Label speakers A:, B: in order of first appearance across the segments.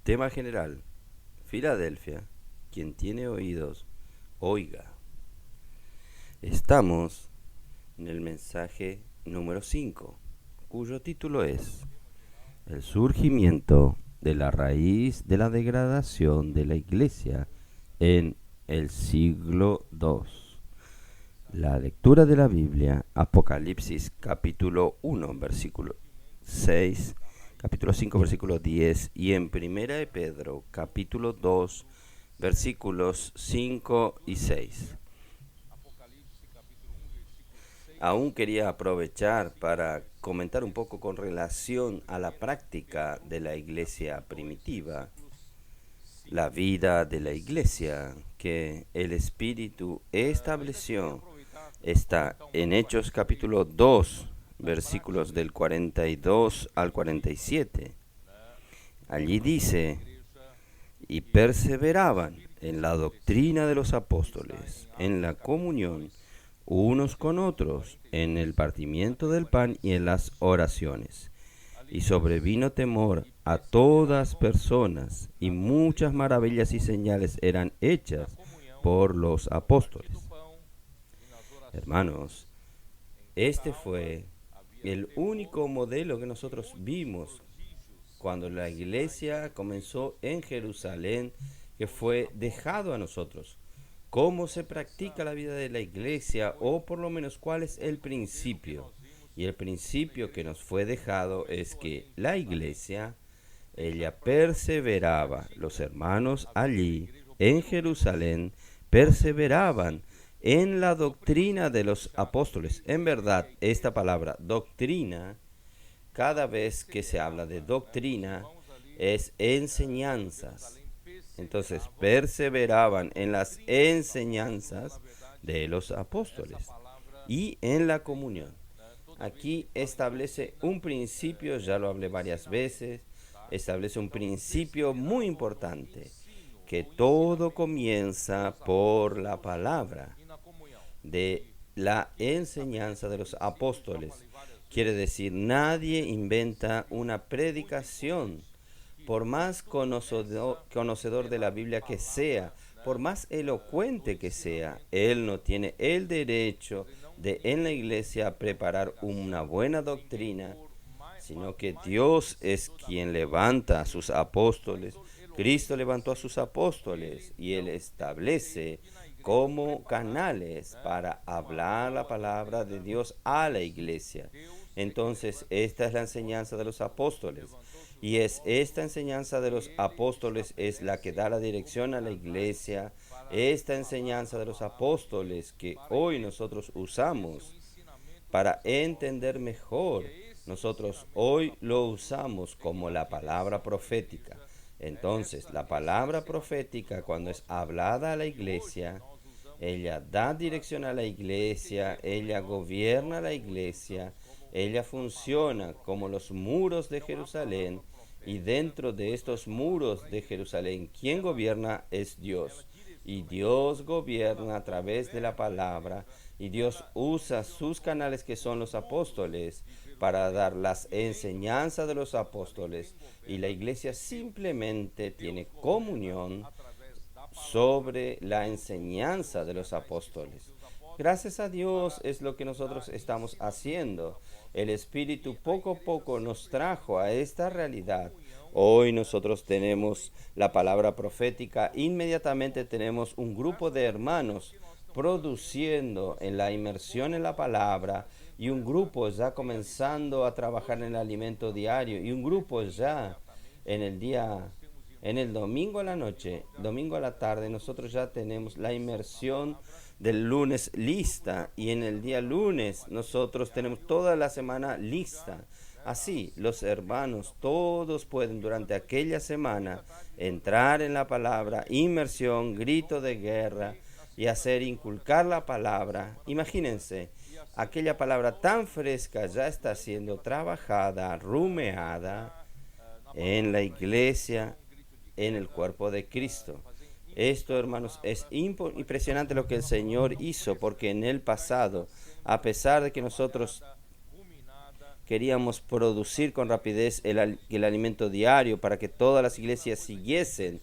A: Tema general: Filadelfia. Quien tiene oídos, oiga. Estamos en el mensaje número 5, cuyo título es El surgimiento de la raíz de la degradación de la Iglesia en el siglo II. La lectura de la Biblia: Apocalipsis capítulo 1, versículo 6, capítulo 5, versículo 10, y en Primera de Pedro capítulo 2, versículos 5 y 6. Aún quería aprovechar para comentar un poco con relación a la práctica de la iglesia primitiva, la vida de la iglesia que el Espíritu estableció. Está en Hechos capítulo 2, versículos del 42 al 47. Allí dice: y perseveraban en la doctrina de los apóstoles, en la comunión unos con otros, en el partimiento del pan y en las oraciones. Y sobrevino temor a todas personas, y muchas maravillas y señales eran hechas por los apóstoles. Hermanos, este fue el único modelo que nosotros vimos cuando la iglesia comenzó en Jerusalén, que fue dejado a nosotros. ¿Cómo se practica la vida de la iglesia? O por lo menos, ¿cuál es el principio? Y el principio que nos fue dejado es que la iglesia, ella perseveraba. Los hermanos allí en Jerusalén perseveraban en la doctrina de los apóstoles. En verdad, esta palabra doctrina, cada vez que se habla de doctrina, es enseñanzas. Entonces, perseveraban en las enseñanzas de los apóstoles y en la comunión. Aquí establece un principio, ya lo hablé varias veces, establece un principio muy importante, que todo comienza por la palabra de la enseñanza de los apóstoles. Quiere decir, nadie inventa una predicación, por más conocedor de la Biblia que sea, por más elocuente que sea. Él no tiene el derecho de en la iglesia preparar una buena doctrina, sino que Dios es quien levanta a sus apóstoles. Cristo levantó a sus apóstoles y Él establece como canales para hablar la palabra de Dios a la iglesia. Entonces, esta es la enseñanza de los apóstoles. Y es esta enseñanza de los apóstoles es la que da la dirección a la iglesia. Esta enseñanza de los apóstoles que hoy nosotros usamos para entender mejor, nosotros hoy lo usamos como la palabra profética. Entonces, la palabra profética, cuando es hablada a la iglesia, ella da dirección a la iglesia, ella gobierna la iglesia, ella funciona como los muros de Jerusalén, y dentro de estos muros de Jerusalén, quien gobierna es Dios. Y Dios gobierna a través de la palabra, y Dios usa sus canales, que son los apóstoles, para dar las enseñanzas de los apóstoles, y la iglesia simplemente tiene comunión sobre la enseñanza de los apóstoles. Gracias a Dios es lo que nosotros estamos haciendo. El Espíritu poco a poco nos trajo a esta realidad. Hoy nosotros tenemos la palabra profética, inmediatamente tenemos un grupo de hermanos produciendo en la inmersión en la palabra, y un grupo ya comenzando a trabajar en el alimento diario, y un grupo ya en el día, en el domingo a la noche, domingo a la tarde, nosotros ya tenemos la inmersión del lunes lista, y en el día lunes nosotros tenemos toda la semana lista. Así, los hermanos todos pueden durante aquella semana entrar en la palabra, inmersión, grito de guerra, y hacer inculcar la palabra. Imagínense, aquella palabra tan fresca ya está siendo trabajada, rumeada en la iglesia, en el cuerpo de Cristo. Esto, hermanos, es impresionante lo que el Señor hizo, porque en el pasado, a pesar de que nosotros queríamos producir con rapidez el alimento diario para que todas las iglesias siguiesen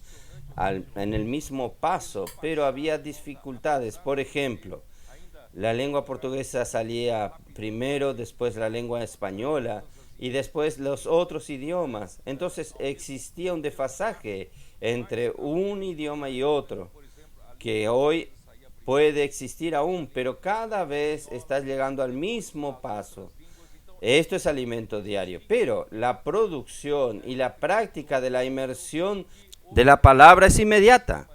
A: en el mismo paso, pero había dificultades. Por ejemplo, la lengua portuguesa salía primero, después la lengua española y después los otros idiomas. Entonces existía un desfasaje entre un idioma y otro, que hoy puede existir aún, pero cada vez está llegando al mismo paso. Esto es alimento diario, pero la producción y la práctica de la inmersión de la palabra es inmediata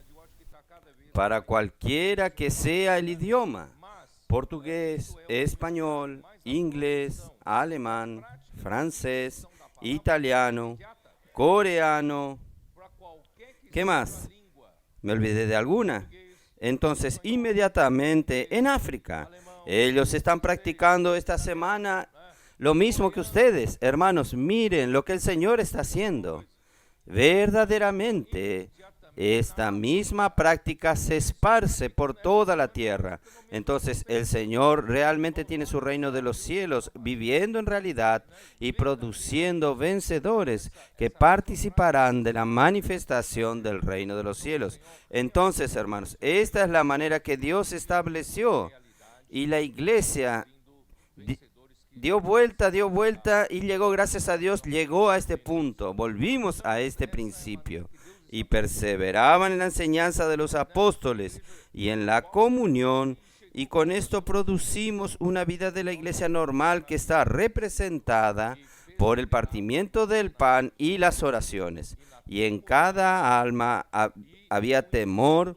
A: para cualquiera que sea el idioma: portugués, español, inglés, alemán, francés, italiano, coreano. ¿Qué más? ¿Me olvidé de alguna? Entonces, inmediatamente en África, ellos están practicando esta semana lo mismo que ustedes. Hermanos, miren lo que el Señor está haciendo. Verdaderamente, esta misma práctica se esparce por toda la tierra. Entonces, el Señor realmente tiene su reino de los cielos, viviendo en realidad y produciendo vencedores que participarán de la manifestación del reino de los cielos. Entonces, hermanos, esta es la manera que Dios estableció, y la iglesia dio vuelta y llegó, gracias a Dios, llegó a este punto. Volvimos a este principio y perseveraban en la enseñanza de los apóstoles y en la comunión, y con esto producimos una vida de la iglesia normal que está representada por el partimiento del pan y las oraciones. Y en cada alma había temor.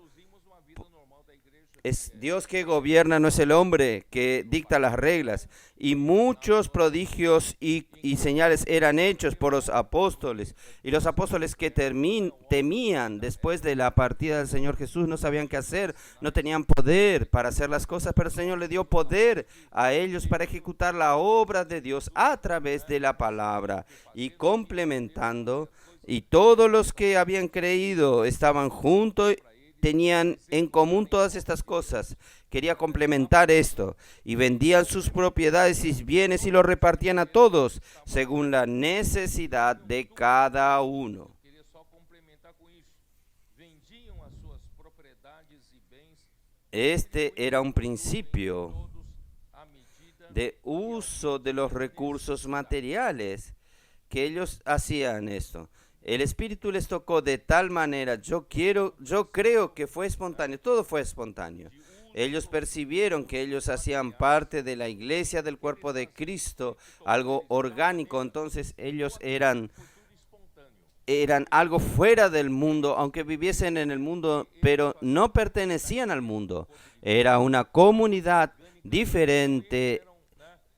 A: Es Dios que gobierna, no es el hombre que dicta las reglas. Y muchos prodigios y señales eran hechos por los apóstoles. Y los apóstoles que temían después de la partida del Señor Jesús no sabían qué hacer, no tenían poder para hacer las cosas, pero el Señor le dio poder a ellos para ejecutar la obra de Dios a través de la palabra y complementando. Y todos los que habían creído estaban juntos, tenían en común todas estas cosas. Quería complementar esto. Y vendían sus propiedades y bienes y los repartían a todos, según la necesidad de cada uno. Este era un principio de uso de los recursos materiales, que ellos hacían esto. El Espíritu les tocó de tal manera, yo creo que fue espontáneo, todo fue espontáneo. Ellos percibieron que ellos hacían parte de la iglesia del cuerpo de Cristo, algo orgánico. Entonces ellos eran algo fuera del mundo, aunque viviesen en el mundo, pero no pertenecían al mundo. Era una comunidad diferente,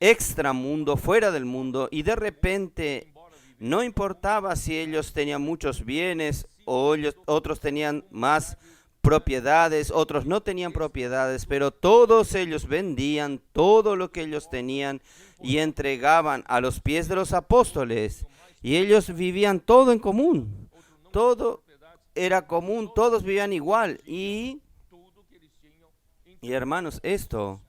A: extramundo, fuera del mundo, y de repente no importaba si ellos tenían muchos bienes o otros tenían más propiedades, otros no tenían propiedades, pero todos ellos vendían todo lo que ellos tenían y entregaban a los pies de los apóstoles, y ellos vivían todo en común. Todo era común, todos vivían igual. Y hermanos, esto,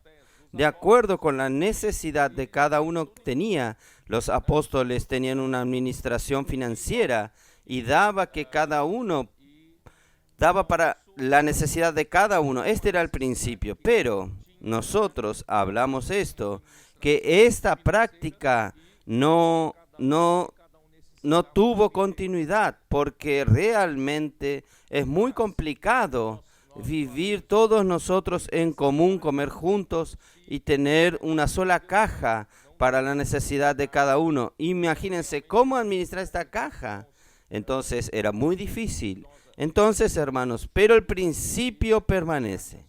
A: de acuerdo con la necesidad de cada uno tenía, los apóstoles tenían una administración financiera y daba para la necesidad de cada uno. Este era el principio. Pero nosotros hablamos esto, que esta práctica no tuvo continuidad, porque realmente es muy complicado vivir todos nosotros en común, comer juntos y tener una sola caja para la necesidad de cada uno. Imagínense cómo administrar esta caja. Entonces era muy difícil. Entonces, hermanos, pero el principio permanece.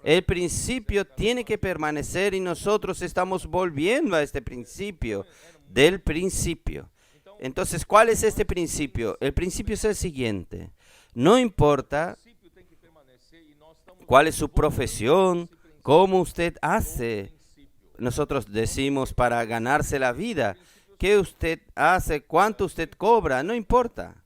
A: El principio tiene que permanecer y nosotros estamos volviendo a este principio del principio. Entonces, ¿cuál es este principio? El principio es el siguiente. No importa cuál es su profesión, cómo usted hace. Nosotros decimos para ganarse la vida. ¿Qué usted hace? ¿Cuánto usted cobra? No importa.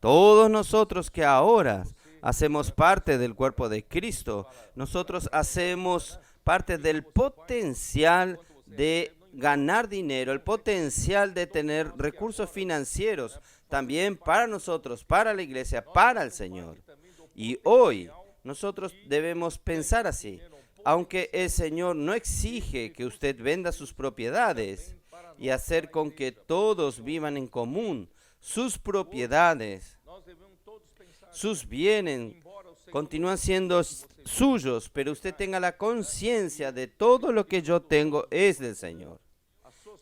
A: Todos nosotros que ahora hacemos parte del cuerpo de Cristo, nosotros hacemos parte del potencial de ganar dinero, el potencial de tener recursos financieros también para nosotros, para la iglesia, para el Señor. Y hoy nosotros debemos pensar así. Aunque el Señor no exige que usted venda sus propiedades y hacer con que todos vivan en común, sus propiedades, sus bienes continúan siendo suyos, pero usted tenga la conciencia de todo lo que yo tengo es del Señor.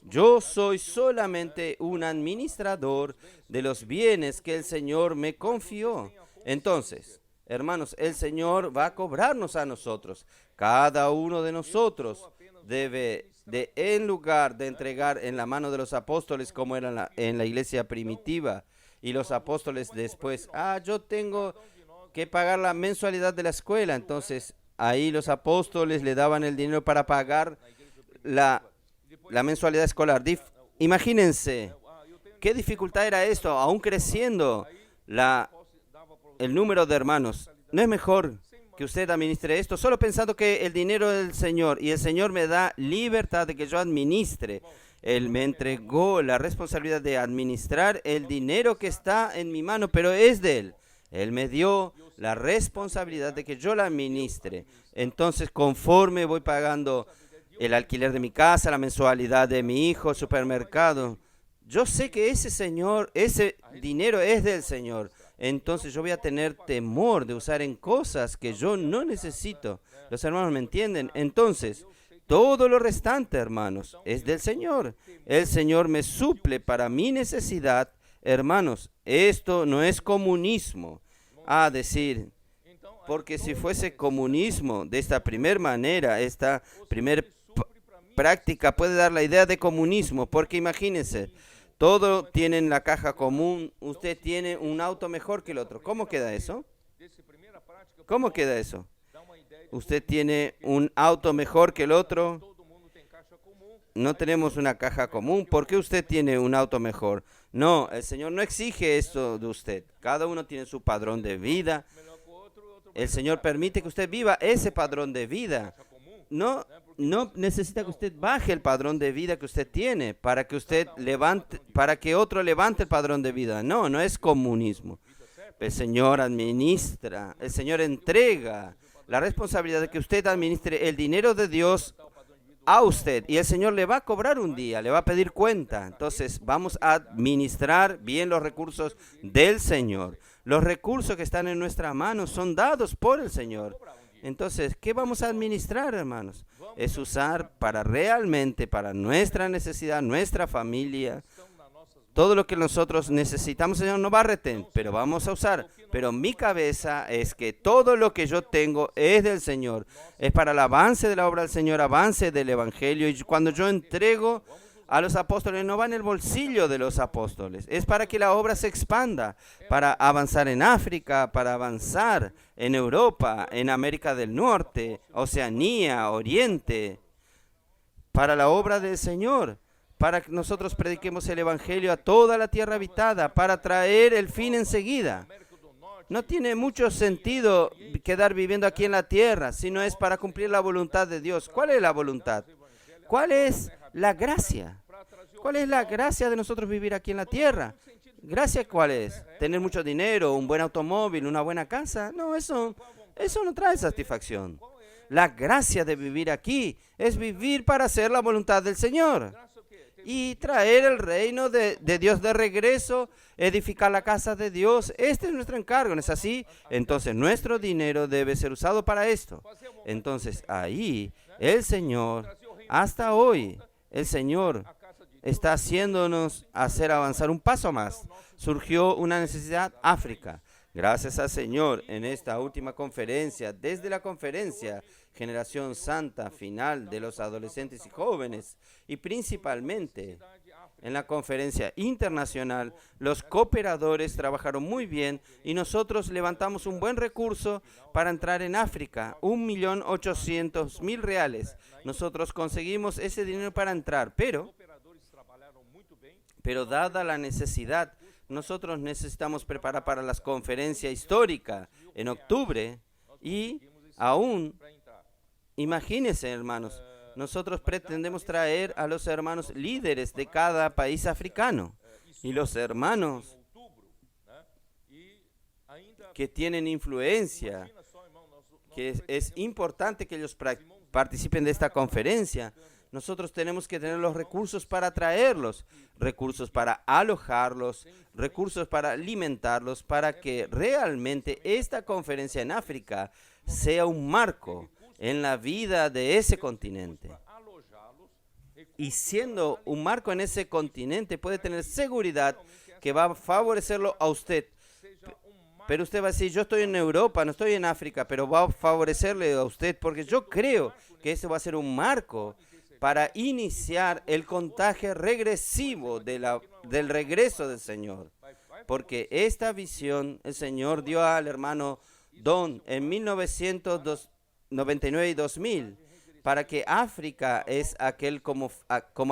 A: Yo soy solamente un administrador de los bienes que el Señor me confió. Entonces, hermanos, el Señor va a cobrarnos a nosotros. Cada uno de nosotros debe en lugar de entregar en la mano de los apóstoles como era en la iglesia primitiva, y los apóstoles después, yo tengo que pagar la mensualidad de la escuela. Entonces, ahí los apóstoles le daban el dinero para pagar la mensualidad escolar. Imagínense, qué dificultad era esto, aún creciendo el número de hermanos. ¿No es mejor que usted administre esto solo pensando que el dinero es del Señor y el Señor me da libertad de que yo administre? Él me entregó la responsabilidad de administrar el dinero que está en mi mano, pero es de Él. Él me dio la responsabilidad de que yo la administre. Entonces, conforme voy pagando el alquiler de mi casa, la mensualidad de mi hijo, el supermercado, yo sé que ese dinero es del Señor. Entonces yo voy a tener temor de usar en cosas que yo no necesito. Los hermanos me entienden. Entonces, todo lo restante, hermanos, es del Señor. El Señor me suple para mi necesidad. Hermanos, esto no es comunismo. Decir, porque si fuese comunismo de esta primera manera, esta primera práctica puede dar la idea de comunismo, porque imagínense, todo tienen la caja común, usted tiene un auto mejor que el otro. ¿Cómo queda eso? ¿Cómo queda eso? Usted tiene un auto mejor que el otro. No tenemos una caja común. ¿Por qué usted tiene un auto mejor? No, el Señor no exige esto de usted. Cada uno tiene su padrón de vida. El Señor permite que usted viva ese padrón de vida. No necesita que usted baje el padrón de vida que usted tiene para que otro levante el padrón de vida. No es comunismo. El Señor administra, el Señor entrega la responsabilidad de que usted administre el dinero de Dios a usted, y el Señor le va a cobrar un día, le va a pedir cuenta. Entonces vamos a administrar bien los recursos del Señor. Los recursos que están en nuestra mano son dados por el Señor. Entonces, ¿qué vamos a administrar, hermanos? Es usar realmente para nuestra necesidad, nuestra familia. Todo lo que nosotros necesitamos, el Señor no va a retener, pero vamos a usar. Pero mi cabeza es que todo lo que yo tengo es del Señor. Es para el avance de la obra del Señor, avance del Evangelio. Y cuando yo entrego a los apóstoles, no va en el bolsillo de los apóstoles. Es para que la obra se expanda, para avanzar en África, para avanzar en Europa, en América del Norte, Oceanía, Oriente, para la obra del Señor, para que nosotros prediquemos el Evangelio a toda la tierra habitada, para traer el fin enseguida. No tiene mucho sentido quedar viviendo aquí en la tierra, sino es para cumplir la voluntad de Dios. ¿Cuál es la voluntad? ¿Cuál es la gracia? ¿Cuál es la gracia de nosotros vivir aquí en la tierra? ¿Gracia cuál es? ¿Tener mucho dinero, un buen automóvil, una buena casa? No, eso no trae satisfacción. La gracia de vivir aquí es vivir para hacer la voluntad del Señor y traer el reino de Dios de regreso, edificar la casa de Dios. Este es nuestro encargo, ¿no es así? Entonces nuestro dinero debe ser usado para esto. Entonces ahí el Señor, hasta hoy, el Señor está haciéndonos hacer avanzar un paso más. Surgió una necesidad, África. Gracias al Señor, en esta última conferencia, desde la conferencia Generación Santa final de los adolescentes y jóvenes, y principalmente en la conferencia internacional, los cooperadores trabajaron muy bien y nosotros levantamos un buen recurso para entrar en África, 1.800.000 reales. Nosotros conseguimos ese dinero para entrar, pero dada la necesidad, nosotros necesitamos preparar para la conferencia histórica en octubre y aún, imagínense, hermanos, nosotros pretendemos traer a los hermanos líderes de cada país africano y los hermanos que tienen influencia, que es importante que ellos participen de esta conferencia. Nosotros tenemos que tener los recursos para traerlos, recursos para alojarlos, recursos para alimentarlos, para que realmente esta conferencia en África sea un marco en la vida de ese continente. Y siendo un marco en ese continente, puede tener seguridad que va a favorecerlo a usted. Pero usted va a decir, yo estoy en Europa, no estoy en África, pero va a favorecerle a usted, porque yo creo que eso va a ser un marco para iniciar el contagio regresivo del regreso del Señor. Porque esta visión el Señor dio al hermano Don en 1999 y 2000, para que África es como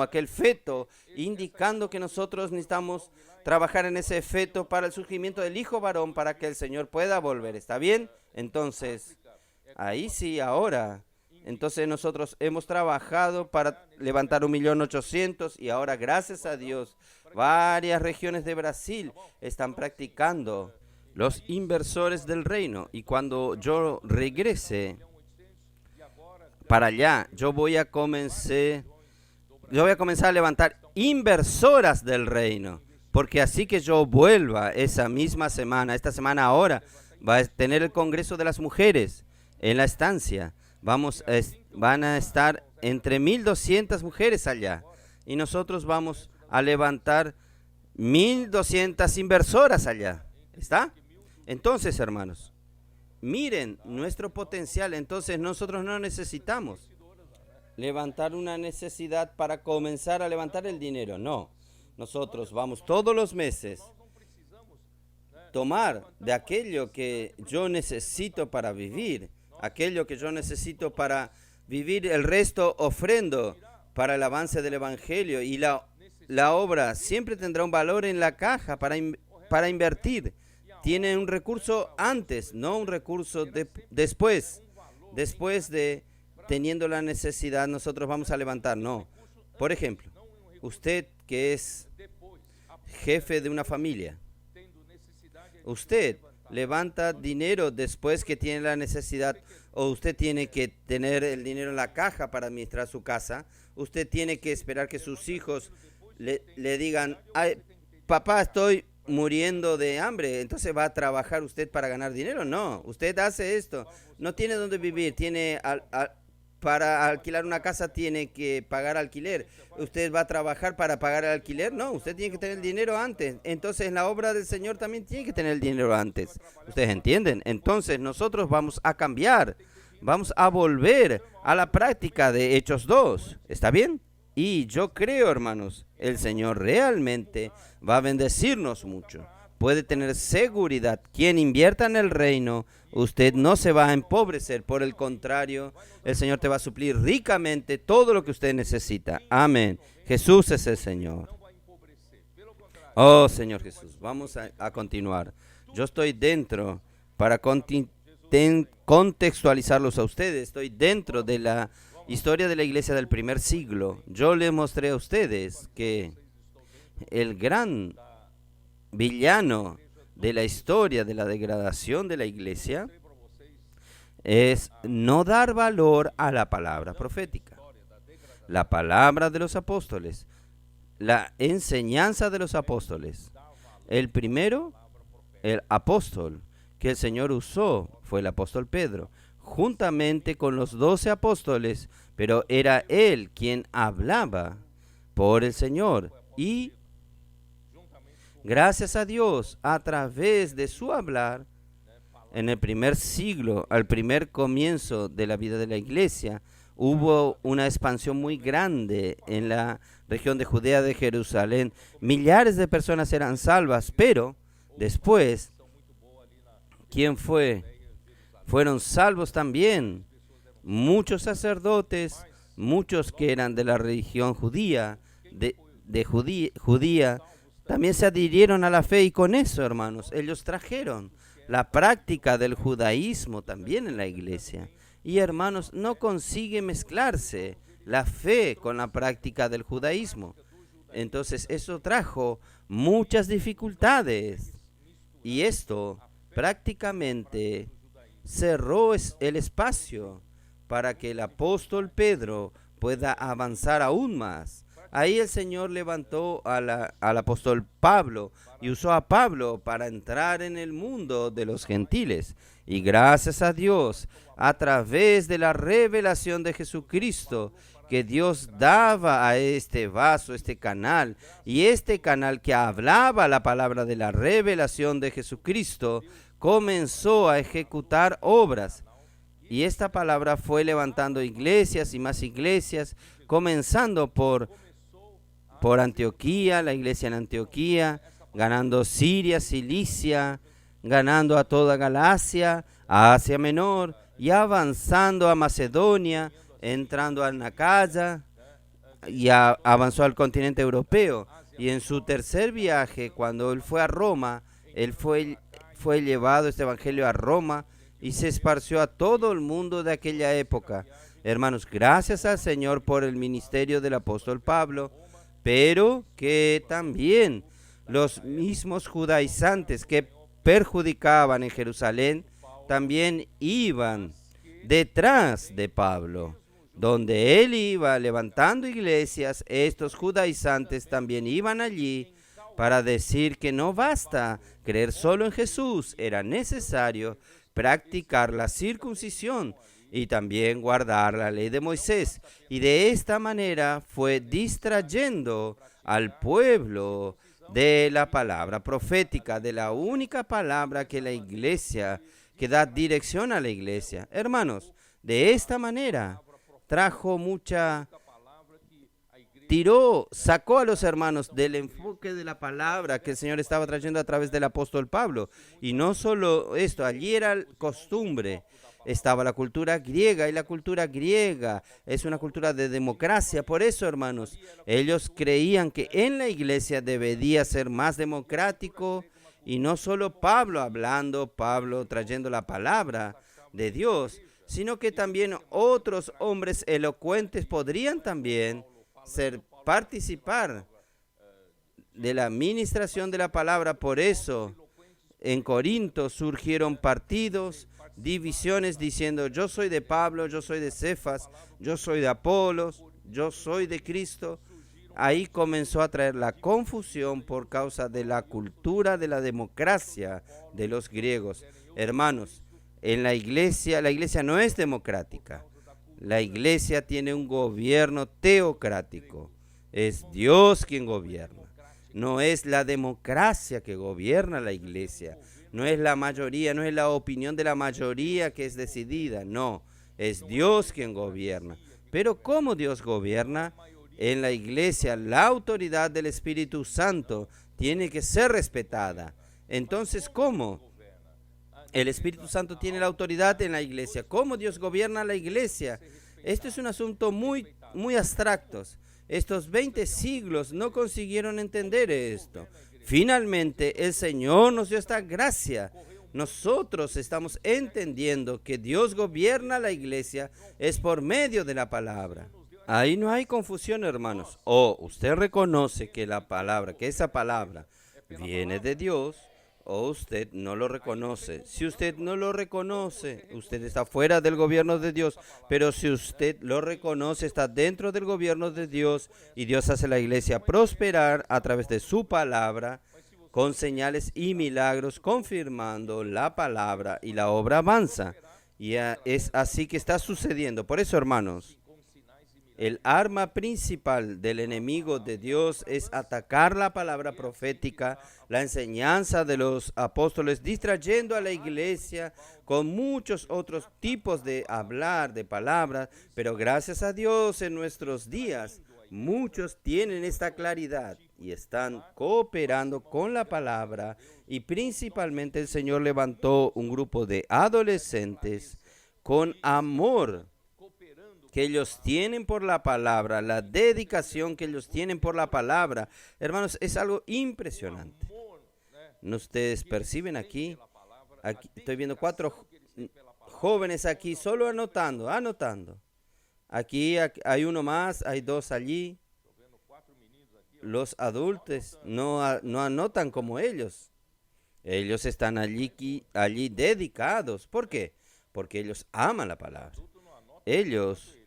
A: aquel feto, indicando que nosotros necesitamos trabajar en ese feto para el surgimiento del hijo varón, para que el Señor pueda volver. ¿Está bien? Entonces, ahí sí, ahora. Entonces nosotros hemos trabajado para levantar 1.800.000 y ahora, gracias a Dios, varias regiones de Brasil están practicando los inversores del reino. Y cuando yo regrese para allá, yo voy a comenzar a levantar inversoras del reino. Porque así que yo vuelva esa misma semana, esta semana ahora, va a tener el Congreso de las Mujeres en la estancia. Van a estar entre 1.200 mujeres allá. Y nosotros vamos a levantar 1.200 inversoras allá. ¿Está? Entonces, hermanos, miren nuestro potencial. Entonces nosotros no necesitamos levantar una necesidad para comenzar a levantar el dinero. No. Nosotros vamos todos los meses tomar de aquello que yo necesito para vivir, aquello que yo necesito para vivir, el resto ofrendo para el avance del Evangelio. Y la obra siempre tendrá un valor en la caja para invertir. Tiene un recurso antes, no un recurso después. Después de teniendo la necesidad, nosotros vamos a levantar. No. Por ejemplo, usted que es jefe de una familia, usted levanta dinero después que tiene la necesidad, o usted tiene que tener el dinero en la caja para administrar su casa. Usted tiene que esperar que sus hijos le digan, ay, papá, estoy muriendo de hambre, entonces va a trabajar usted para ganar dinero. No, usted hace esto, no tiene dónde vivir, para alquilar una casa tiene que pagar alquiler. ¿Usted va a trabajar para pagar el alquiler? No, usted tiene que tener el dinero antes. Entonces, en la obra del Señor también tiene que tener el dinero antes. ¿Ustedes entienden? Entonces, nosotros vamos a cambiar. Vamos a volver a la práctica de Hechos 2. ¿Está bien? Y yo creo, hermanos, el Señor realmente va a bendecirnos mucho. Puede tener seguridad. Quien invierta en el reino, usted no se va a empobrecer. Por el contrario, el Señor te va a suplir ricamente todo lo que usted necesita. Amén. Jesús es el Señor. Oh, Señor Jesús, vamos a continuar. Yo estoy dentro para contextualizarlos a ustedes. Estoy dentro de la historia de la iglesia del primer siglo. Yo les mostré a ustedes que el gran villano de la historia de la degradación de la iglesia es no dar valor a la palabra profética, la palabra de los apóstoles, la enseñanza de los apóstoles. El primero, el apóstol que el Señor usó fue el apóstol Pedro, juntamente con los 12 apóstoles, pero era él quien hablaba por el Señor. Y gracias a Dios, a través de su hablar, en el primer siglo, al primer comienzo de la vida de la iglesia, hubo una expansión muy grande en la región de Judea, de Jerusalén. Millares de personas eran salvas, pero después, ¿quién fue? Fueron salvos también muchos sacerdotes, muchos que eran de la religión judía, judía, también se adhirieron a la fe, y con eso, hermanos, ellos trajeron la práctica del judaísmo también en la iglesia. Y hermanos, no consigue mezclarse la fe con la práctica del judaísmo. Entonces eso trajo muchas dificultades y esto prácticamente cerró el espacio para que el apóstol Pedro pueda avanzar aún más. Ahí el Señor levantó al apóstol Pablo y usó a Pablo para entrar en el mundo de los gentiles. Y gracias a Dios, a través de la revelación de Jesucristo, que Dios daba a este vaso, este canal, y este canal que hablaba la palabra de la revelación de Jesucristo, comenzó a ejecutar obras. Y esta palabra fue levantando iglesias y más iglesias, comenzando por Antioquía, la iglesia en Antioquía, ganando Siria, Cilicia, ganando a toda Galacia, a Asia Menor, y avanzando a Macedonia, entrando a Nacaya, y avanzó al continente europeo. Y en su tercer viaje, cuando él fue a Roma, él fue llevado este evangelio a Roma y se esparció a todo el mundo de aquella época. Hermanos, gracias al Señor por el ministerio del apóstol Pablo, pero que también los mismos judaizantes que perjudicaban en Jerusalén también iban detrás de Pablo. Donde él iba levantando iglesias, estos judaizantes también iban allí para decir que no basta creer solo en Jesús, era necesario practicar la circuncisión y también guardar la ley de Moisés. Y de esta manera fue distrayendo al pueblo de la palabra profética, de la única palabra que la iglesia, que da dirección a la iglesia. Hermanos, de esta manera trajo sacó a los hermanos del enfoque de la palabra que el Señor estaba trayendo a través del apóstol Pablo. Y no solo esto, allí era costumbre, estaba la cultura griega, y la cultura griega es una cultura de democracia. Por eso, hermanos, ellos creían que en la iglesia debería ser más democrático, y no solo Pablo hablando, Pablo trayendo la palabra de Dios, sino que también otros hombres elocuentes podrían también participar de la administración de la palabra. Por eso en Corinto surgieron partidos, divisiones diciendo: yo soy de Pablo, yo soy de Cefas, yo soy de Apolos, yo soy de Cristo. Ahí comenzó a traer la confusión por causa de la cultura de la democracia de los griegos. Hermanos, en la iglesia no es democrática. La iglesia tiene un gobierno teocrático. Es Dios quien gobierna. No es la democracia que gobierna la iglesia. No es la mayoría, no es la opinión de la mayoría que es decidida. No, es Dios quien gobierna. Pero ¿cómo Dios gobierna? En la iglesia, la autoridad del Espíritu Santo tiene que ser respetada. Entonces, ¿cómo el Espíritu Santo tiene la autoridad en la iglesia? ¿Cómo Dios gobierna la iglesia? Esto es un asunto muy abstracto. Estos 20 siglos no consiguieron entender esto. Finalmente, el Señor nos dio esta gracia. Nosotros estamos entendiendo que Dios gobierna la iglesia es por medio de la palabra. Ahí no hay confusión, hermanos. O usted reconoce que esa palabra viene de Dios, o usted no lo reconoce. Si usted no lo reconoce, usted está fuera del gobierno de Dios. Pero si usted lo reconoce, está dentro del gobierno de Dios, y Dios hace la iglesia prosperar a través de su palabra, con señales y milagros, confirmando la palabra, y la obra avanza. Y es así que está sucediendo. Por eso, hermanos, el arma principal del enemigo de Dios es atacar la palabra profética, la enseñanza de los apóstoles, distrayendo a la iglesia con muchos otros tipos de hablar, de palabras. Pero gracias a Dios, en nuestros días, muchos tienen esta claridad y están cooperando con la palabra. Y principalmente el Señor levantó un grupo de adolescentes con amor que ellos tienen por la palabra, la dedicación que ellos tienen por la palabra. Hermanos, es algo impresionante. ¿No ustedes perciben aquí? Aquí estoy viendo 4 jóvenes aquí, solo anotando. Aquí hay uno más, hay dos allí. Los adultos no anotan como ellos. Ellos están allí dedicados. ¿Por qué? Porque ellos aman la palabra. Ellos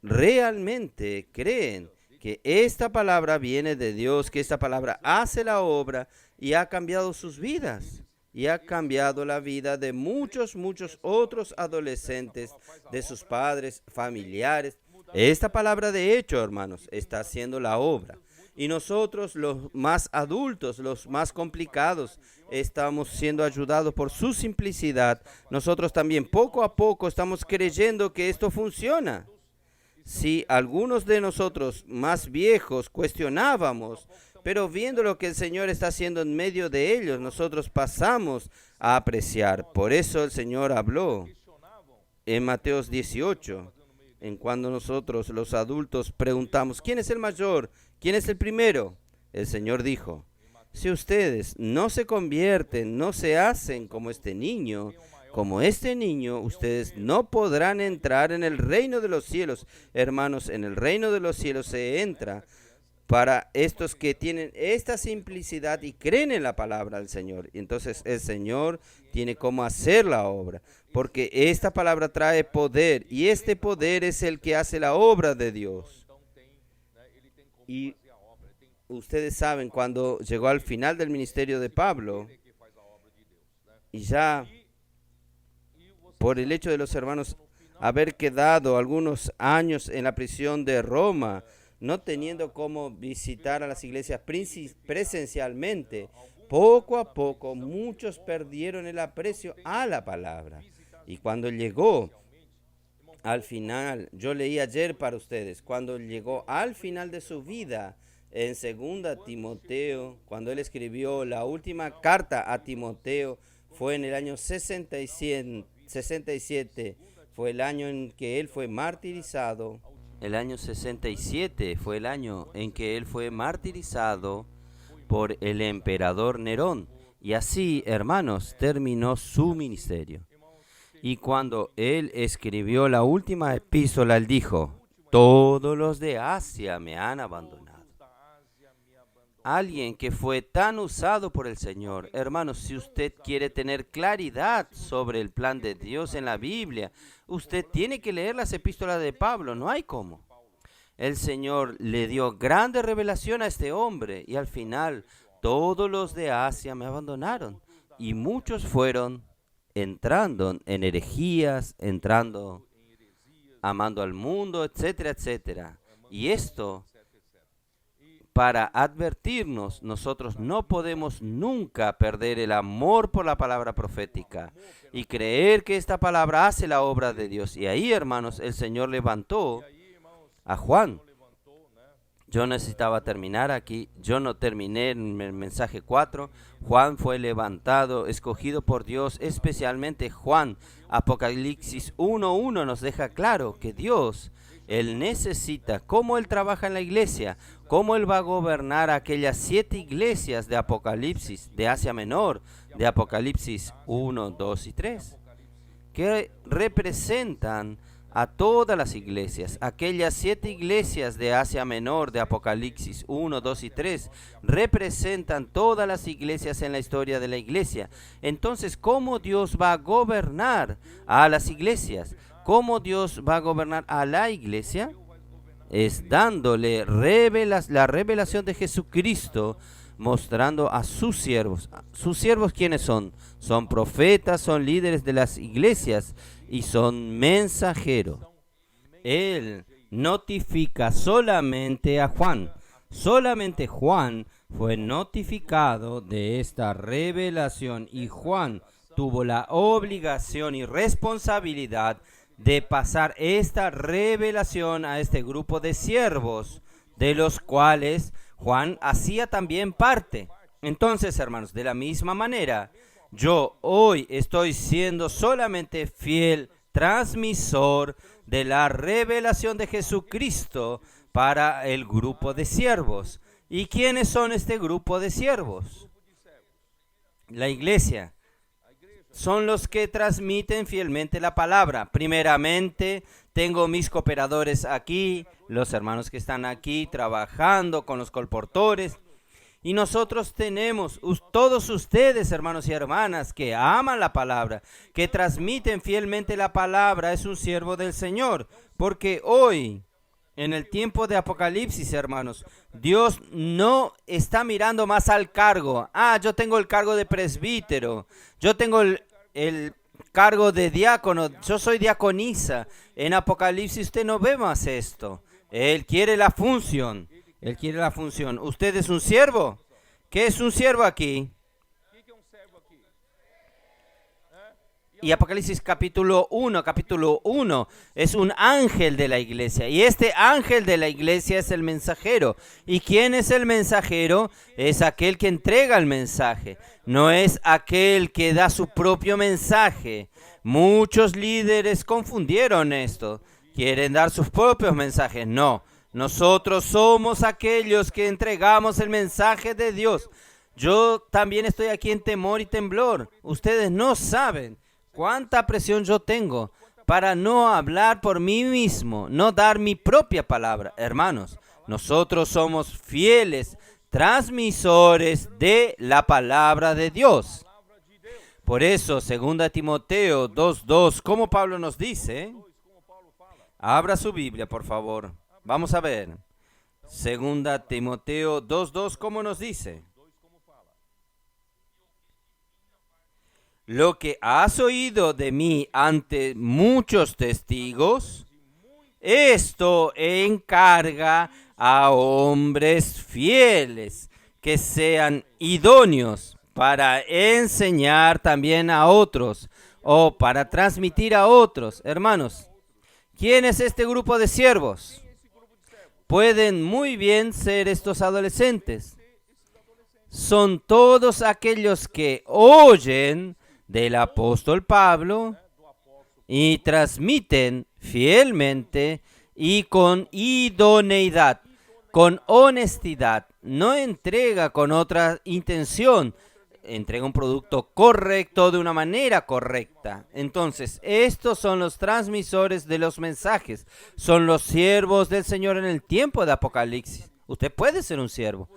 A: realmente creen que esta palabra viene de Dios, que esta palabra hace la obra y ha cambiado sus vidas. Y ha cambiado la vida de muchos otros adolescentes, de sus padres, familiares. Esta palabra, de hecho, hermanos, está haciendo la obra. Y nosotros, los más adultos, los más complicados, estamos siendo ayudados por su simplicidad. Nosotros también, poco a poco, estamos creyendo que esto funciona. Si algunos de nosotros más viejos cuestionábamos, pero viendo lo que el Señor está haciendo en medio de ellos, nosotros pasamos a apreciar. Por eso el Señor habló en Mateo 18, en cuando nosotros los adultos preguntamos, ¿quién es el mayor? ¿Quién es el primero? El Señor dijo, si ustedes no se convierten, no se hacen como este niño, ustedes no podrán entrar en el reino de los cielos. Hermanos, en el reino de los cielos se entra para estos que tienen esta simplicidad y creen en la palabra del Señor. Y entonces el Señor tiene cómo hacer la obra, porque esta palabra trae poder y este poder es el que hace la obra de Dios. Y ustedes saben, cuando llegó al final del ministerio de Pablo, y ya por el hecho de los hermanos haber quedado algunos años en la prisión de Roma, no teniendo cómo visitar a las iglesias presencialmente, poco a poco muchos perdieron el aprecio a la palabra. Y cuando llegó al final, yo leí ayer para ustedes, cuando llegó al final de su vida, en 2 Timoteo, cuando él escribió la última carta a Timoteo, fue en el año 67, fue el año en que él fue martirizado. El año 67 fue el año en que él fue martirizado por el emperador Nerón. Y así, hermanos, terminó su ministerio. Y cuando él escribió la última epístola, él dijo, todos los de Asia me han abandonado. Alguien que fue tan usado por el Señor. Hermanos, si usted quiere tener claridad sobre el plan de Dios en la Biblia, usted tiene que leer las epístolas de Pablo, no hay cómo. El Señor le dio grande revelación a este hombre y al final todos los de Asia me abandonaron y muchos fueron entrando en herejías, amando al mundo, etcétera, etcétera. Y esto para advertirnos, nosotros no podemos nunca perder el amor por la palabra profética y creer que esta palabra hace la obra de Dios. Y ahí, hermanos, el Señor levantó a Juan. Yo necesitaba terminar aquí. Yo no terminé en el mensaje 4. Juan fue levantado, escogido por Dios, especialmente Juan. Apocalipsis 1:1 nos deja claro que Dios, Él necesita, cómo Él trabaja en la iglesia, cómo Él va a gobernar aquellas 7 iglesias de Apocalipsis, de Asia Menor, de Apocalipsis 1, 2 y 3, que representan a todas las iglesias. Aquellas 7 iglesias de Asia Menor, de Apocalipsis 1, 2 y 3, representan todas las iglesias en la historia de la iglesia. Entonces, ¿cómo Dios va a gobernar a las iglesias? ¿Cómo Dios va a gobernar a la iglesia? Es dándole la revelación de Jesucristo, mostrando a sus siervos. ¿Sus siervos quiénes son? Son profetas, son líderes de las iglesias y son mensajeros. Él notifica solamente a Juan. Solamente Juan fue notificado de esta revelación y Juan tuvo la obligación y responsabilidad de pasar esta revelación a este grupo de siervos, de los cuales Juan hacía también parte. Entonces, hermanos, de la misma manera, yo hoy estoy siendo solamente fiel transmisor de la revelación de Jesucristo para el grupo de siervos. ¿Y quiénes son este grupo de siervos? La iglesia. son los que transmiten fielmente la palabra. Primeramente, tengo mis cooperadores aquí, los hermanos que están aquí trabajando con los colportores. Y nosotros tenemos todos ustedes, hermanos y hermanas, que aman la palabra, que transmiten fielmente la palabra, es un siervo del Señor. Porque hoy, en el tiempo de Apocalipsis, hermanos, Dios no está mirando más al cargo. Yo tengo el cargo de presbítero, yo tengo el cargo de diácono, yo soy diaconisa. En Apocalipsis usted no ve más esto. Él quiere la función. Él quiere la función. ¿Usted es un siervo? ¿Qué es un siervo aquí? Y Apocalipsis capítulo 1 es un ángel de la iglesia. Y este ángel de la iglesia es el mensajero. ¿Y quién es el mensajero? Es aquel que entrega el mensaje. No es aquel que da su propio mensaje. Muchos líderes confundieron esto. Quieren dar sus propios mensajes. No. Nosotros somos aquellos que entregamos el mensaje de Dios. Yo también estoy aquí en temor y temblor. Ustedes no saben cuánta presión yo tengo para no hablar por mí mismo, no dar mi propia palabra. Hermanos, nosotros somos fieles transmisores de la palabra de Dios. Por eso, 2 Timoteo 2:2, como Pablo nos dice, abra su Biblia, por favor. Vamos a ver, 2 Timoteo 2:2, ¿cómo nos dice? Lo que has oído de mí ante muchos testigos, esto encarga a hombres fieles que sean idóneos para enseñar también a otros o para transmitir a otros. Hermanos, ¿quién es este grupo de siervos? Pueden muy bien ser estos adolescentes. Son todos aquellos que oyen del apóstol Pablo y transmiten fielmente y con idoneidad, con honestidad. No entrega con otra intención, entrega un producto correcto de una manera correcta. Entonces, estos son los transmisores de los mensajes, son los siervos del Señor en el tiempo de Apocalipsis. Usted puede ser un siervo.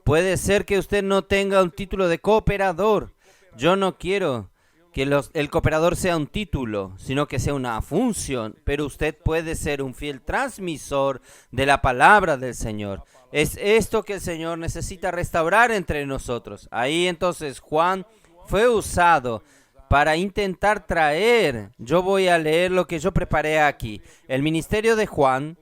A: Puede ser que usted no tenga un título de cooperador. Yo no quiero que el cooperador sea un título, sino que sea una función. Pero usted puede ser un fiel transmisor de la palabra del Señor. Es esto que el Señor necesita restaurar entre nosotros. Ahí entonces Juan fue usado para intentar traer. Yo voy a leer lo que yo preparé aquí. El ministerio de Juan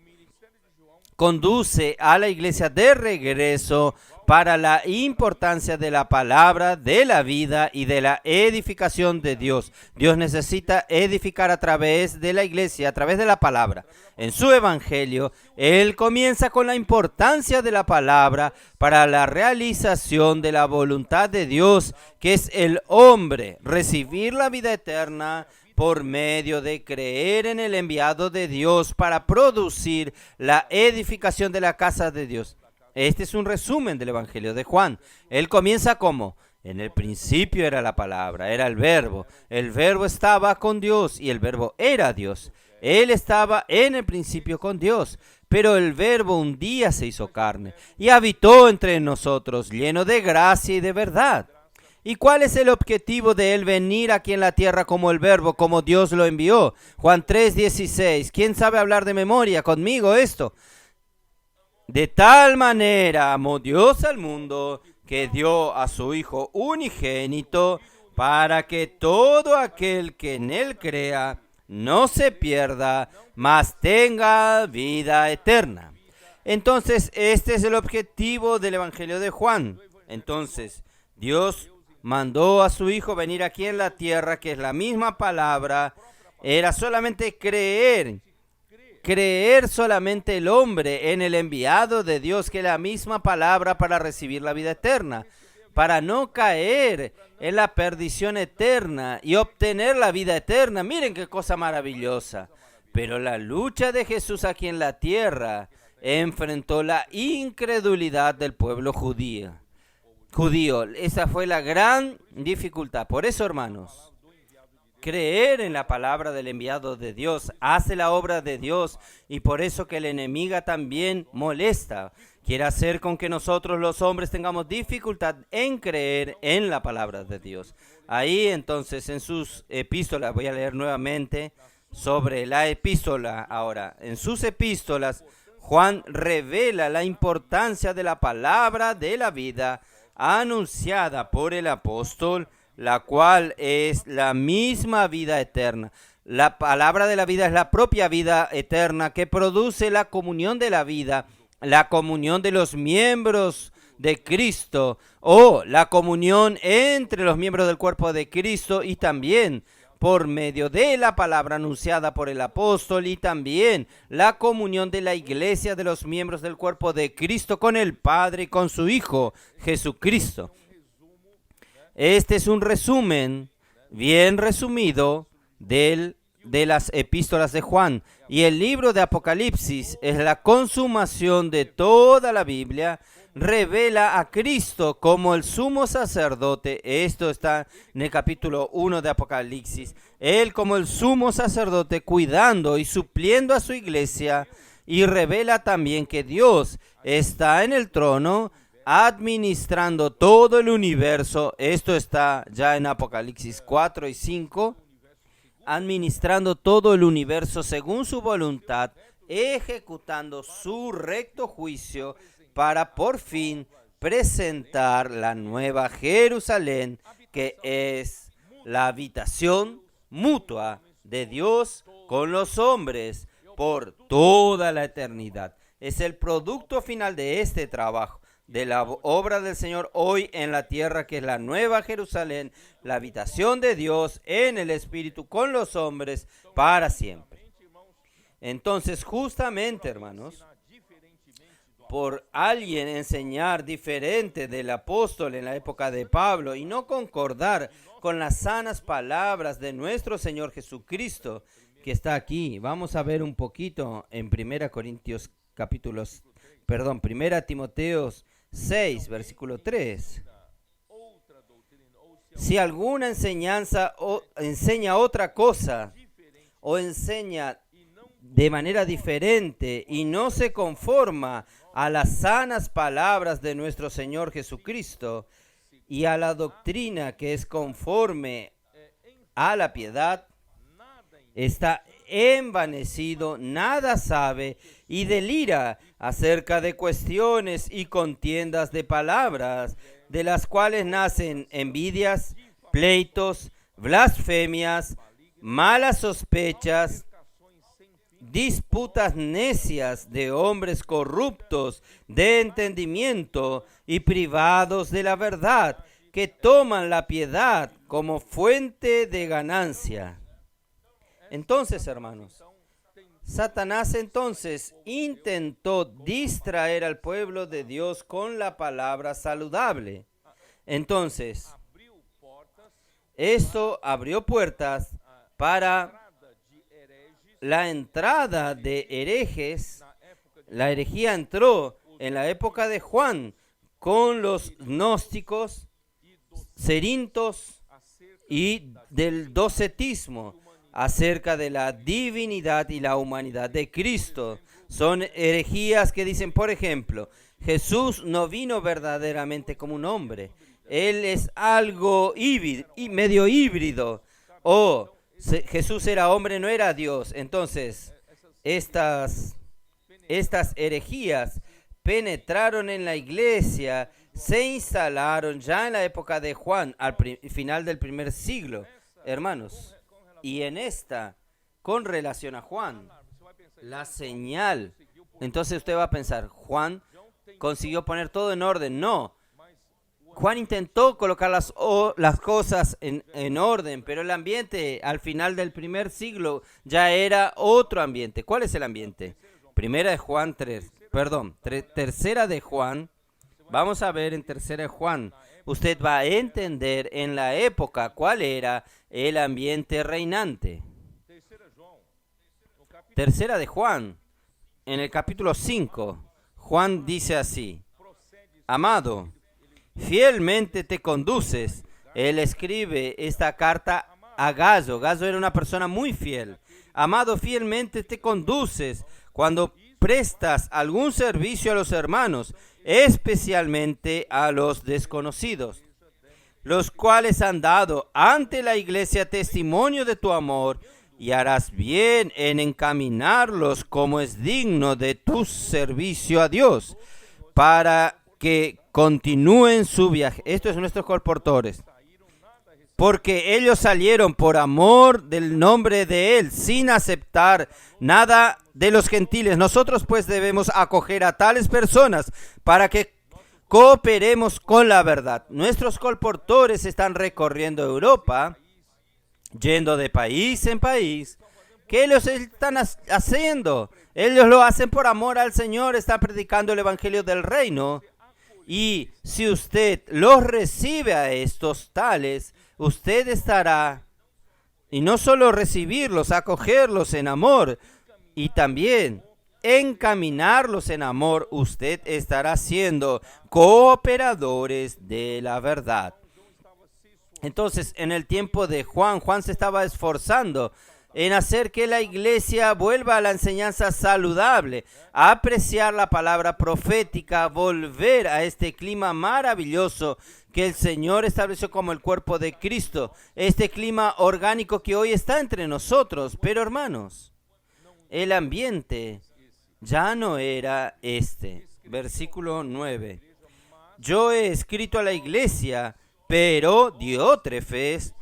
A: conduce a la iglesia de regreso para la importancia de la palabra, de la vida y de la edificación de Dios. Dios necesita edificar a través de la iglesia, a través de la palabra. En su evangelio, Él comienza con la importancia de la palabra para la realización de la voluntad de Dios, que es el hombre, recibir la vida eterna por medio de creer en el enviado de Dios para producir la edificación de la casa de Dios. Este es un resumen del Evangelio de Juan. Él comienza como: en el principio era la palabra, era el verbo estaba con Dios y el verbo era Dios. Él estaba en el principio con Dios, pero el verbo un día se hizo carne y habitó entre nosotros, lleno de gracia y de verdad. ¿Y cuál es el objetivo de él venir aquí en la tierra como el verbo, como Dios lo envió? Juan 3:16. ¿Quién sabe hablar de memoria conmigo esto? De tal manera amó Dios al mundo que dio a su Hijo unigénito para que todo aquel que en él crea no se pierda, mas tenga vida eterna. Entonces, este es el objetivo del Evangelio de Juan. Entonces, Dios mandó a su Hijo venir aquí en la tierra, que es la misma palabra. Era solamente creer solamente el hombre en el enviado de Dios, que es la misma palabra, para recibir la vida eterna, para no caer en la perdición eterna y obtener la vida eterna. Miren qué cosa maravillosa. Pero la lucha de Jesús aquí en la tierra enfrentó la incredulidad del pueblo judío. Esa fue la gran dificultad. Por eso, hermanos, creer en la palabra del enviado de Dios, hace la obra de Dios, y por eso que el enemigo también molesta. Quiere hacer con que nosotros los hombres tengamos dificultad en creer en la palabra de Dios. Ahí entonces en sus epístolas, voy a leer nuevamente sobre la epístola ahora. En sus epístolas, Juan revela la importancia de la palabra de la vida anunciada por el apóstol, la cual es la misma vida eterna. La palabra de la vida es la propia vida eterna que produce la comunión de la vida, la comunión de los miembros de Cristo, o la comunión entre los miembros del cuerpo de Cristo, y también por medio de la palabra anunciada por el apóstol, y también la comunión de la iglesia de los miembros del cuerpo de Cristo con el Padre y con su Hijo Jesucristo. Este es un resumen bien resumido de las epístolas de Juan, y el libro de Apocalipsis es la consumación de toda la Biblia. Revela a Cristo como el sumo sacerdote. Esto está en el capítulo 1 de Apocalipsis. Él como el sumo sacerdote cuidando y supliendo a su iglesia, y revela también que Dios está en el trono administrando todo el universo. Esto está ya en Apocalipsis 4 y 5. Administrando todo el universo según su voluntad, ejecutando su recto juicio para por fin presentar la nueva Jerusalén, que es la habitación mutua de Dios con los hombres por toda la eternidad. Es el producto final de este trabajo, de la obra del Señor hoy en la tierra, que es la nueva Jerusalén, la habitación de Dios en el Espíritu con los hombres para siempre. Entonces, justamente, hermanos, por alguien enseñar diferente del apóstol en la época de Pablo y no concordar con las sanas palabras de nuestro Señor Jesucristo, que está aquí, vamos a ver un poquito en 1 Timoteo 6, versículo 3. Si alguna enseñanza enseña otra cosa, o enseña de manera diferente y no se conforma a las sanas palabras de nuestro Señor Jesucristo y a la doctrina que es conforme a la piedad, está envanecido, nada sabe y delira acerca de cuestiones y contiendas de palabras, de las cuales nacen envidias, pleitos, blasfemias, malas sospechas, disputas necias de hombres corruptos de entendimiento y privados de la verdad, que toman la piedad como fuente de ganancia. Entonces, hermanos, Satanás entonces intentó distraer al pueblo de Dios con la palabra saludable. Entonces, esto abrió puertas para la entrada de herejes. La herejía entró en la época de Juan con los gnósticos, cerintos y del docetismo acerca de la divinidad y la humanidad de Cristo. Son herejías que dicen, por ejemplo, Jesús no vino verdaderamente como un hombre. Él es algo medio híbrido. O Jesús era hombre, no era Dios. Entonces, estas herejías penetraron en la iglesia, se instalaron ya en la época de Juan, al final del primer siglo, hermanos. Y en esta, con relación a Juan, la señal. Entonces usted va a pensar, Juan consiguió poner todo en orden. No. Juan intentó colocar las cosas en orden, pero el ambiente al final del primer siglo ya era otro ambiente. ¿Cuál es el ambiente? Tercera de Juan. Vamos a ver en Tercera de Juan. Usted va a entender en la época cuál era el ambiente reinante. Tercera de Juan, en el capítulo 5, Juan dice así: Amado, fielmente te conduces. Él escribe esta carta a Gayo. Gayo era una persona muy fiel. Amado, fielmente te conduces cuando prestas algún servicio a los hermanos, especialmente a los desconocidos, los cuales han dado ante la iglesia testimonio de tu amor, y harás bien en encaminarlos como es digno de tu servicio a Dios, para que continúen su viaje. Esto es nuestros colportores. Porque ellos salieron por amor del nombre de Él, sin aceptar nada de los gentiles. Nosotros pues debemos acoger a tales personas para que cooperemos con la verdad. Nuestros colportores están recorriendo Europa, yendo de país en país. ¿Qué ellos están haciendo? Ellos lo hacen por amor al Señor, están predicando el Evangelio del Reino. Y si usted los recibe a estos tales, usted estará, y no solo recibirlos, acogerlos en amor, y también encaminarlos en amor, usted estará siendo cooperadores de la verdad. Entonces, en el tiempo de Juan se estaba esforzando en hacer que la iglesia vuelva a la enseñanza saludable, a apreciar la palabra profética, volver a este clima maravilloso que el Señor estableció como el cuerpo de Cristo, este clima orgánico que hoy está entre nosotros. Pero hermanos, el ambiente ya no era este. Versículo 9. Yo he escrito a la iglesia, pero Diótrefes,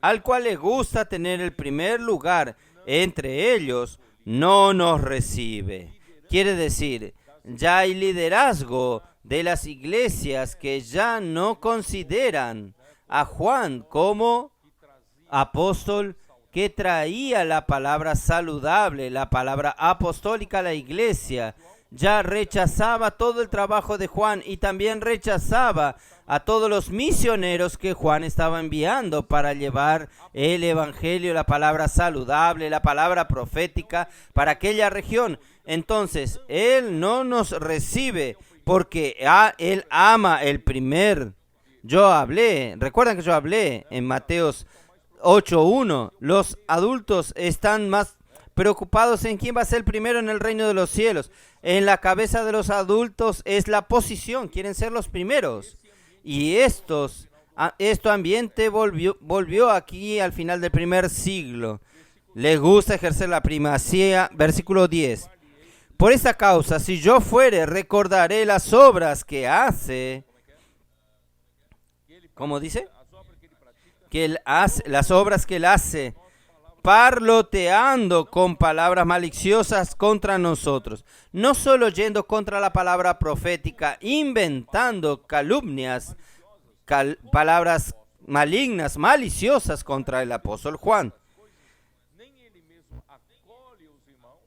A: al cual le gusta tener el primer lugar entre ellos, no nos recibe. Quiere decir, ya hay liderazgo de las iglesias que ya no consideran a Juan como apóstol que traía la palabra saludable, la palabra apostólica a la iglesia. Ya rechazaba todo el trabajo de Juan y también rechazaba a todos los misioneros que Juan estaba enviando para llevar el evangelio, la palabra saludable, la palabra profética para aquella región. Entonces, Él no nos recibe porque Él ama el primer. Recuerdan que yo hablé en Mateos 8:1, los adultos están más preocupados en quién va a ser el primero en el reino de los cielos. En la cabeza de los adultos es la posición, quieren ser los primeros. Y este ambiente volvió aquí al final del primer siglo. Les gusta ejercer la primacía. Versículo 10. Por esta causa, si yo fuere, recordaré las obras que hace. ¿Cómo dice? Las obras que él hace, parloteando con palabras maliciosas contra nosotros, no solo yendo contra la palabra profética, inventando calumnias, palabras malignas, maliciosas contra el apóstol Juan.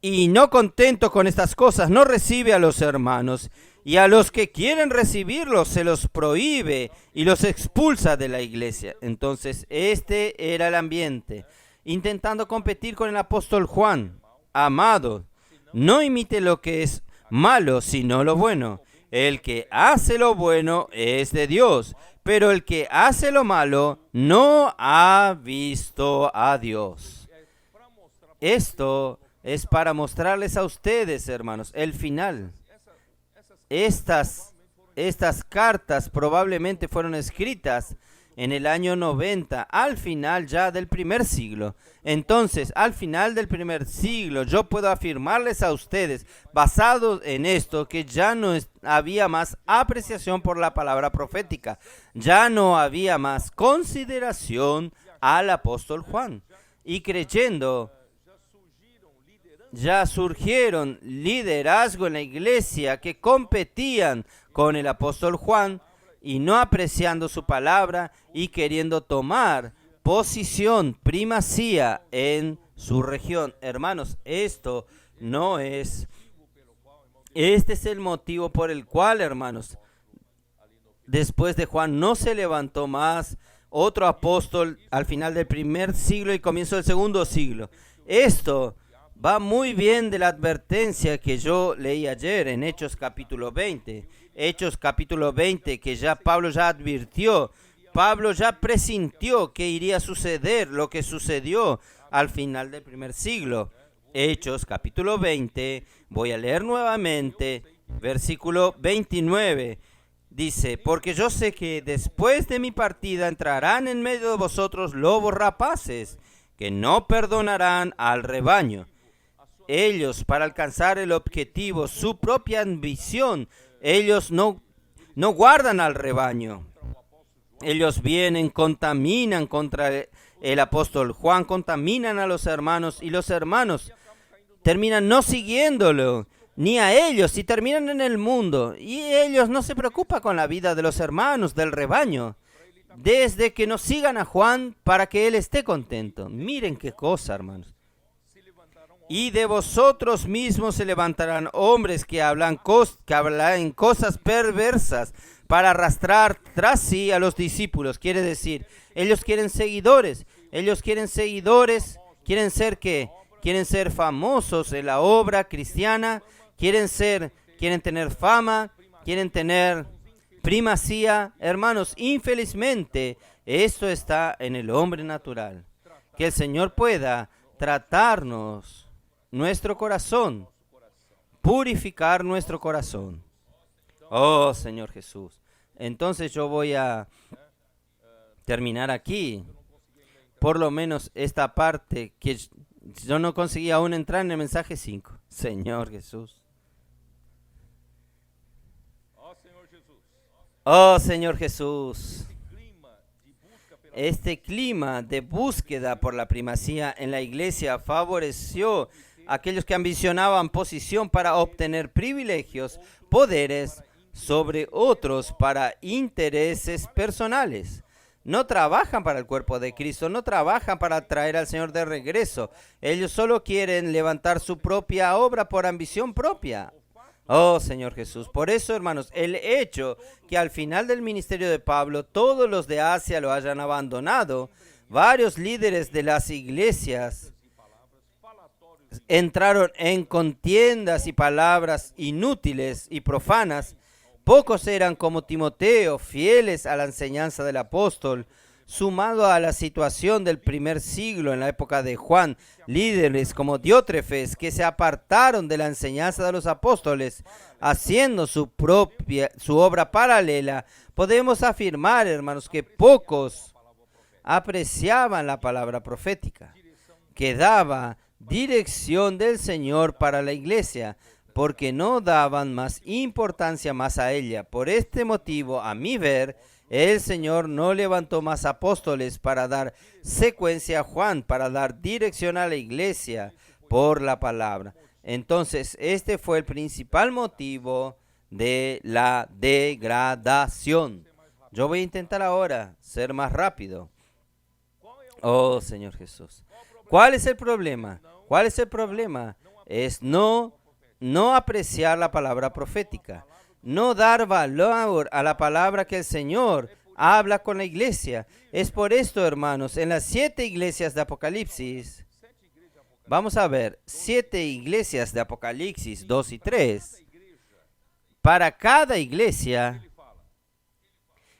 A: Y no contento con estas cosas, no recibe a los hermanos, y a los que quieren recibirlos se los prohíbe y los expulsa de la iglesia. Entonces, este era el ambiente, intentando competir con el apóstol Juan. Amado, no imite lo que es malo, sino lo bueno. El que hace lo bueno es de Dios, pero el que hace lo malo no ha visto a Dios. Esto es para mostrarles a ustedes, hermanos, el final. Estas cartas probablemente fueron escritas en el año 90, al final ya del primer siglo. Entonces, al final del primer siglo, yo puedo afirmarles a ustedes, basados en esto, que ya no había más apreciación por la palabra profética. Ya no había más consideración al apóstol Juan. Y creyendo, ya surgieron liderazgo en la iglesia que competían con el apóstol Juan y no apreciando su palabra y queriendo tomar posición, primacía en su región. Hermanos, este es el motivo por el cual, hermanos, después de Juan no se levantó más otro apóstol al final del primer siglo y comienzo del segundo siglo. Esto va muy bien de la advertencia que yo leí ayer en Hechos capítulo 20. Hechos capítulo 20, que Pablo ya advirtió Pablo ya presintió que iría a suceder lo que sucedió al final del primer siglo. Hechos capítulo 20, voy a leer nuevamente, versículo 29. Dice, porque yo sé que después de mi partida entrarán en medio de vosotros lobos rapaces, que no perdonarán al rebaño. Ellos, para alcanzar el objetivo, su propia ambición, ellos no guardan al rebaño. Ellos vienen, contaminan contra el apóstol Juan, contaminan a los hermanos y los hermanos terminan no siguiéndolo, ni a ellos, y terminan en el mundo. Y ellos no se preocupan con la vida de los hermanos, del rebaño, desde que no sigan a Juan para que él esté contento. Miren qué cosa, hermanos. Y de vosotros mismos se levantarán hombres que hablan cosas perversas para arrastrar tras sí a los discípulos. Quiere decir, ellos quieren seguidores. ¿Quieren ser qué? Quieren ser famosos en la obra cristiana. Quieren tener fama. Quieren tener primacía. Hermanos, infelizmente, esto está en el hombre natural. Que el Señor pueda tratarnos nuestro corazón, purificar nuestro corazón. Oh, Señor Jesús. Entonces yo voy a terminar aquí. Por lo menos esta parte que yo no conseguí aún entrar en el mensaje 5. Señor Jesús. Oh, Señor Jesús. Este clima de búsqueda por la primacía en la iglesia favoreció a aquellos que ambicionaban posición para obtener privilegios, poderes sobre otros para intereses personales. No trabajan para el cuerpo de Cristo, no trabajan para traer al Señor de regreso. Ellos solo quieren levantar su propia obra por ambición propia. Oh, Señor Jesús. Por eso, hermanos, el hecho que al final del ministerio de Pablo todos los de Asia lo hayan abandonado, varios líderes de las iglesias entraron en contiendas y palabras inútiles y profanas. Pocos eran como Timoteo, fieles a la enseñanza del apóstol. Sumado a la situación del primer siglo en la época de Juan, líderes como Diótrefes que se apartaron de la enseñanza de los apóstoles, haciendo su obra paralela, podemos afirmar, hermanos, que pocos apreciaban la palabra profética, que daba dirección del Señor para la iglesia, porque no daban más importancia más a ella. Por este motivo, a mi ver, el Señor no levantó más apóstoles para dar secuencia a Juan, para dar dirección a la iglesia por la palabra. Entonces, este fue el principal motivo de la degradación. Yo voy a intentar ahora ser más rápido. Oh, Señor Jesús. ¿Cuál es el problema? ¿Cuál es el problema? Es no apreciar la palabra profética. No dar valor a la palabra que el Señor habla con la iglesia. Es por esto, hermanos, en las 7 iglesias de Apocalipsis, vamos a ver, 7 iglesias de Apocalipsis 2 y 3, para cada iglesia,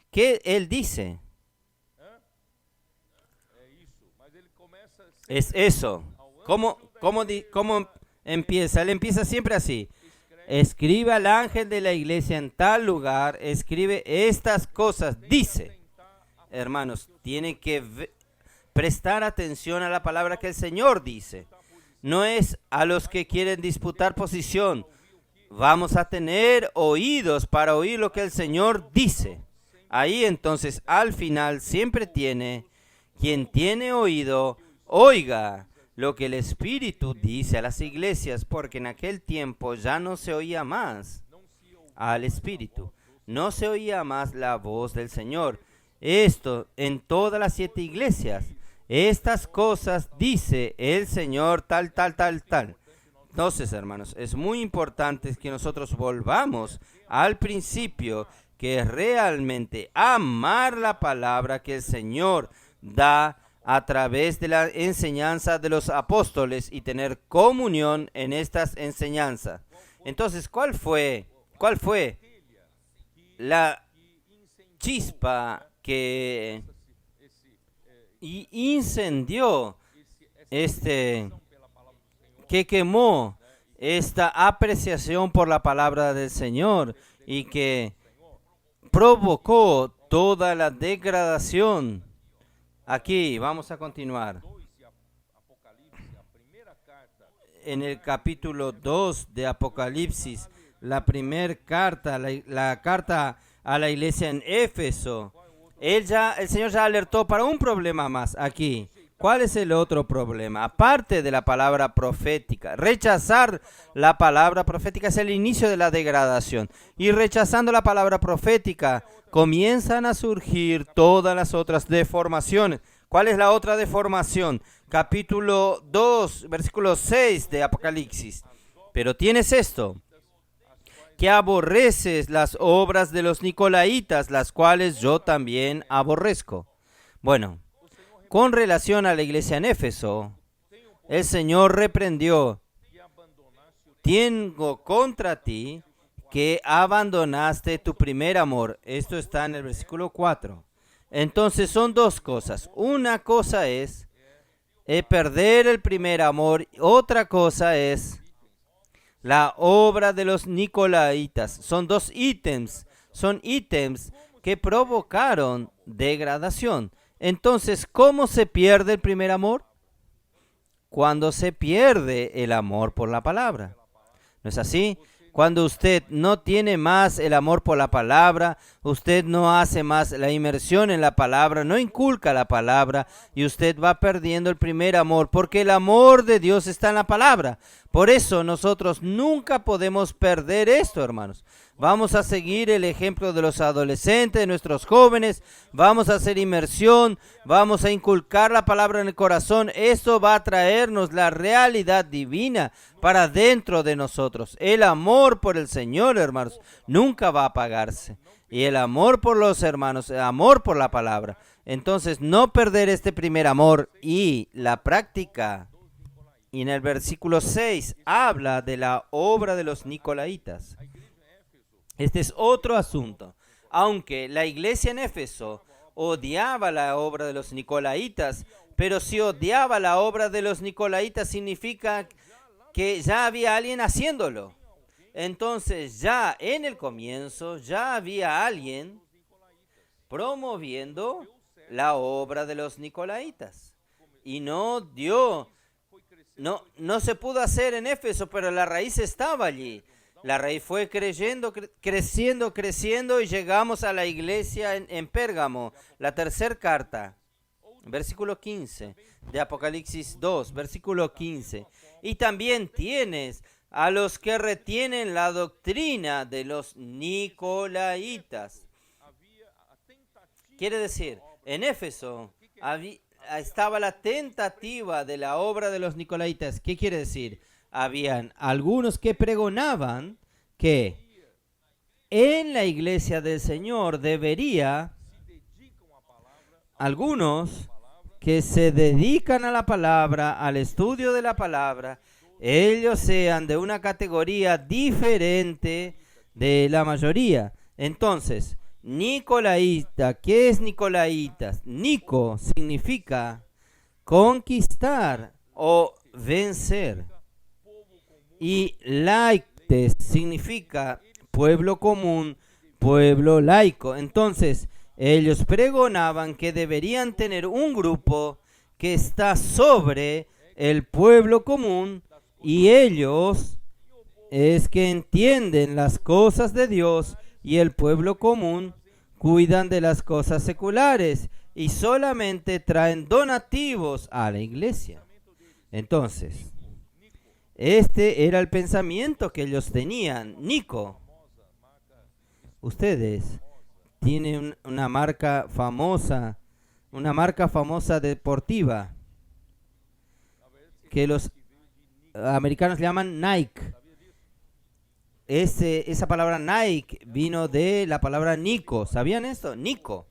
A: ¿qué él dice? Es eso. ¿Cómo empieza? Él empieza siempre así. Escribe al ángel de la iglesia en tal lugar, escribe estas cosas, dice. Hermanos, tiene que prestar atención a la palabra que el Señor dice. No es a los que quieren disputar posición. Vamos a tener oídos para oír lo que el Señor dice. Ahí entonces, al final, siempre quien tiene oído, oiga lo que el Espíritu dice a las iglesias, porque en aquel tiempo ya no se oía más al Espíritu, no se oía más la voz del Señor. Esto en todas las 7 iglesias, estas cosas dice el Señor tal. Entonces, hermanos, es muy importante que nosotros volvamos al principio, que es realmente amar la palabra que el Señor da a través de la enseñanza de los apóstoles y tener comunión en estas enseñanzas. Entonces, ¿cuál fue la chispa que incendió, que quemó esta apreciación por la palabra del Señor y que provocó toda la degradación. Aquí vamos a continuar. En el capítulo 2 de Apocalipsis, la primera carta, la carta a la iglesia en Éfeso, el Señor ya alertó para un problema más aquí. ¿Cuál es el otro problema? Aparte de la palabra profética, rechazar la palabra profética es el inicio de la degradación. Y rechazando la palabra profética, comienzan a surgir todas las otras deformaciones. ¿Cuál es la otra deformación? Capítulo 2, versículo 6 de Apocalipsis. Pero tienes esto, que aborreces las obras de los nicolaítas, las cuales yo también aborrezco. Bueno, con relación a la iglesia en Éfeso, el Señor reprendió: tengo contra ti que abandonaste tu primer amor. Esto está en el versículo 4. Entonces son dos cosas. Una cosa es perder el primer amor. Otra cosa es la obra de los nicolaítas. Son dos ítems. Son ítems que provocaron degradación. Entonces, ¿cómo se pierde el primer amor? Cuando se pierde el amor por la palabra. ¿No es así? Cuando usted no tiene más el amor por la palabra, usted no hace más la inmersión en la palabra, no inculca la palabra y usted va perdiendo el primer amor, porque el amor de Dios está en la palabra. Por eso nosotros nunca podemos perder esto, hermanos. Vamos a seguir el ejemplo de los adolescentes, de nuestros jóvenes. Vamos a hacer inmersión, vamos a inculcar la palabra en el corazón. Eso va a traernos la realidad divina para dentro de nosotros. El amor por el Señor, hermanos, nunca va a apagarse. Y el amor por los hermanos, el amor por la palabra. Entonces, no perder este primer amor y la práctica. Y en el versículo 6 habla de la obra de los nicolaítas. Este es otro asunto. Aunque la iglesia en Éfeso odiaba la obra de los nicolaítas, pero si odiaba la obra de los nicolaítas significa que ya había alguien haciéndolo. Entonces ya en el comienzo ya había alguien promoviendo la obra de los nicolaítas. Y no se pudo hacer en Éfeso, pero la raíz estaba allí. La raíz fue creciendo y llegamos a la iglesia en Pérgamo, la tercera carta, versículo 15 de Apocalipsis 2, versículo 15. Y también tienes a los que retienen la doctrina de los nicolaítas. Quiere decir, en Éfeso estaba la tentativa de la obra de los nicolaítas. ¿Qué quiere decir? Habían algunos que pregonaban que en la iglesia del Señor algunos que se dedican a la palabra, al estudio de la palabra, ellos sean de una categoría diferente de la mayoría. Entonces, nicolaíta, ¿qué es nicolaítas? Nico significa conquistar o vencer. Y laictes significa pueblo común, pueblo laico. Entonces, ellos pregonaban que deberían tener un grupo que está sobre el pueblo común y ellos es que entienden las cosas de Dios y el pueblo común cuidan de las cosas seculares y solamente traen donativos a la iglesia. Entonces, este era el pensamiento que ellos tenían. Nico, ustedes tienen una marca famosa deportiva que los americanos llaman Nike. Esa palabra Nike vino de la palabra Nico. ¿Sabían esto? Nico